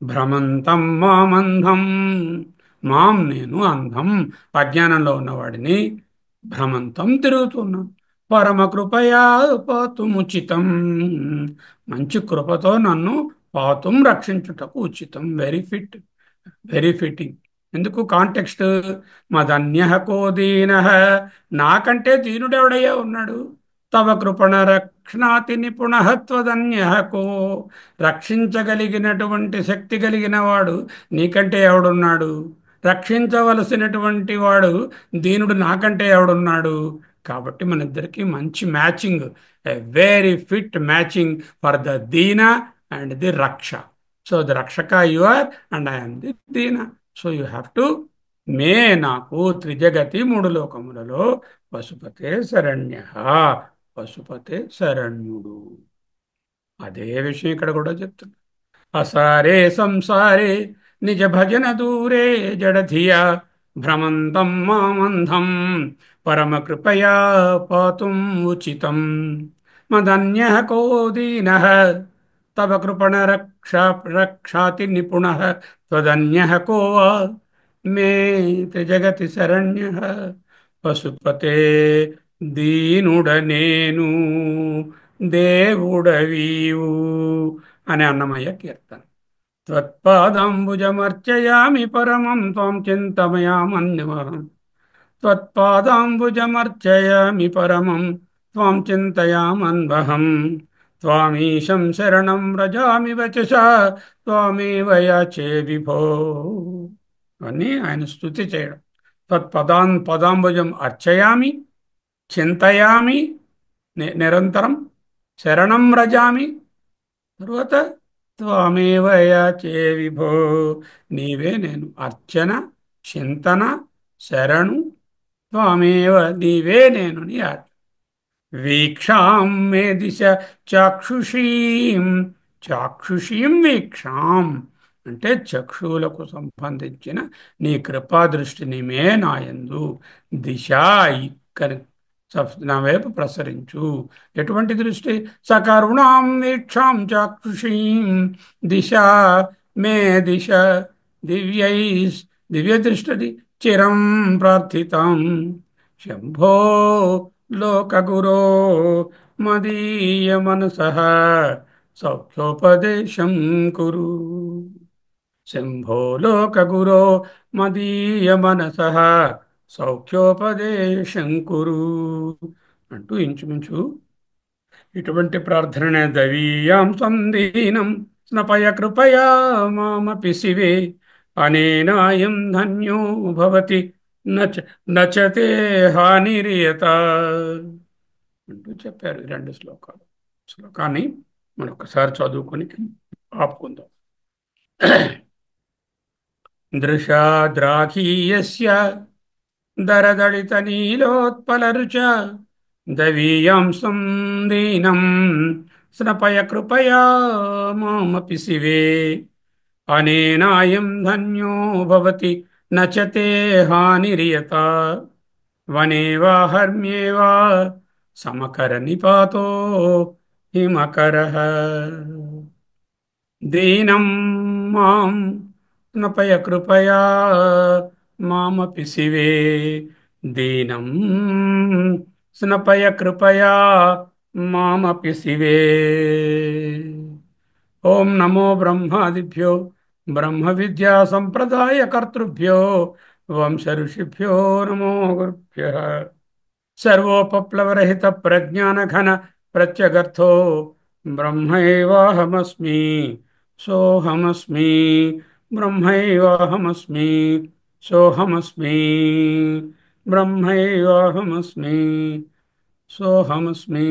భ్రమంతం మామంధం, మాం నేను అంధం అజ్ఞానంలో ఉన్నవాడిని భ్రమంతం తిరుగుతున్నాను. పరమ కృపయా పాతుముచితం, మంచి కృపతో నన్ను పాతుం రక్షించుటకు ఉచితం. Very fit, very fitting. ఎందుకు? కాంటెక్స్ట్ మదన్య కో దీన, నాకంటే దీనుడెవడయ్యా ఉన్నాడు? తవ కృపణ రక్షణాతి నిపుణ త్వదన్య కో, రక్షించగలిగినటువంటి శక్తి కలిగిన వాడు నీకంటే ఎవడున్నాడు? రక్షించవలసినటువంటి వాడు దీనుడు నాకంటే ఎవడున్నాడు? కాబట్టి మన ఇద్దరికి మంచి matching, a very fit matching for the Deena and the Raksha. So the Rakshaka you are and I am the Deena. So you have to may, నాకు త్రిజగతి 3 లోకములలో పశుపతే శరణ్య, పశుపతే శరణ్యుడు. అదే విషయం ఇక్కడ కూడా చెప్తున్నా. అసారే సంసారే నిజ భజన దూరే జడధియా, భ్రమంతం మామంధం పరమ కృపయా పాతుం ఉచితం. మదన్య కో దీన తవ కృపణ రక్షాతి నిపుణ త్వదన్య కో వా మే త్రిజగతి శరణ్య. పశుపతే దీనుడనేను దేవుడవీవు అనే అన్నమయ్య కీర్తన. త్వత్పాదాంబుజమర్చయామి పరమం త్వం చింతమయామన్యవహం. త్వత్పాదాంబుజమర్చయామి పరమం త్వం చింతయామన్వహం. త్వామీశం శరణం వ్రజామి వచసా త్వామేవ యాచే విభో. అని ఆయన స్తుతి చేయడం. పదాంబుజం అర్చయామి, చింతయామి నిరంతరం, శరణం వ్రజామి, తరువాత త్వమేవ యాచే విభో, నీవే నేను. అర్చన, చింతన, శరణు, త్వమేవ నీవే నేను నీ యాచ. వీక్షాం మే దిశ చాక్షుషీం, చాక్షుషీం వీక్షాం అంటే చక్షువులకు సంబంధించిన నీ కృపా దృష్టిని మే నాయందు దిశ ఇక్కడ నా వైపు ప్రసరించు. ఎటువంటి దృష్టి? సకరుణాం వీక్షాం చాక్షుషీం దిశ మే దిశ దివ్యైస్ దివ్యదృష్టది చిరం ప్రార్థితాం శంభో లోకగురో మదీయ మనసః సౌఖ్యోపదేశం కురు. శంభో లోకగురో మదీయ మనసః సౌఖ్యోపదేశం కురు అంటూ ఇంచుమించు ఇటువంటి ప్రార్థననే దవీయాం సందీనం స్నపయ కృపయా మామపి శివే అనేనాయం ధన్యో భవతి నచ నచతే హానిరియత అంటూ చెప్పారు ఈ రెండు శ్లోకాలు. శ్లోకాన్ని మనం ఒకసారి చదువుకొని ఆపుకుందాం. దృశాద్రాఘీయస్య దరదళిత నీలోత్పలరుచ దవీయాం సందీనం స్నపయ కృపయా మామపి శివే అనేనాయం ధన్యో భవతి నచతే హానిరియత వనే వా హర్మ్యే వా సమకర నిపాతో హిమకరః దీనం మాం స్నపయ కృపయా మామపి శివే దీనం స్నపయ కృపయా మామపి శివే. ఓం నమో బ్రహ్మాదిభ్యో బ్రహ్మ విద్యా సంప్రదాయ కర్తృభ్యో వంశ ఋషిభ్యో నమో గురుభ్యః. సర్వోపప్లవరహిత ప్రజ్ఞాన ఘన ప్రత్యగర్థో బ్రహ్మైవాహమస్మి సోహమస్మి బ్రహ్మైవాహమస్మి సోహమస్మి బ్రహ్మైవాహమస్మి సోహమస్మి.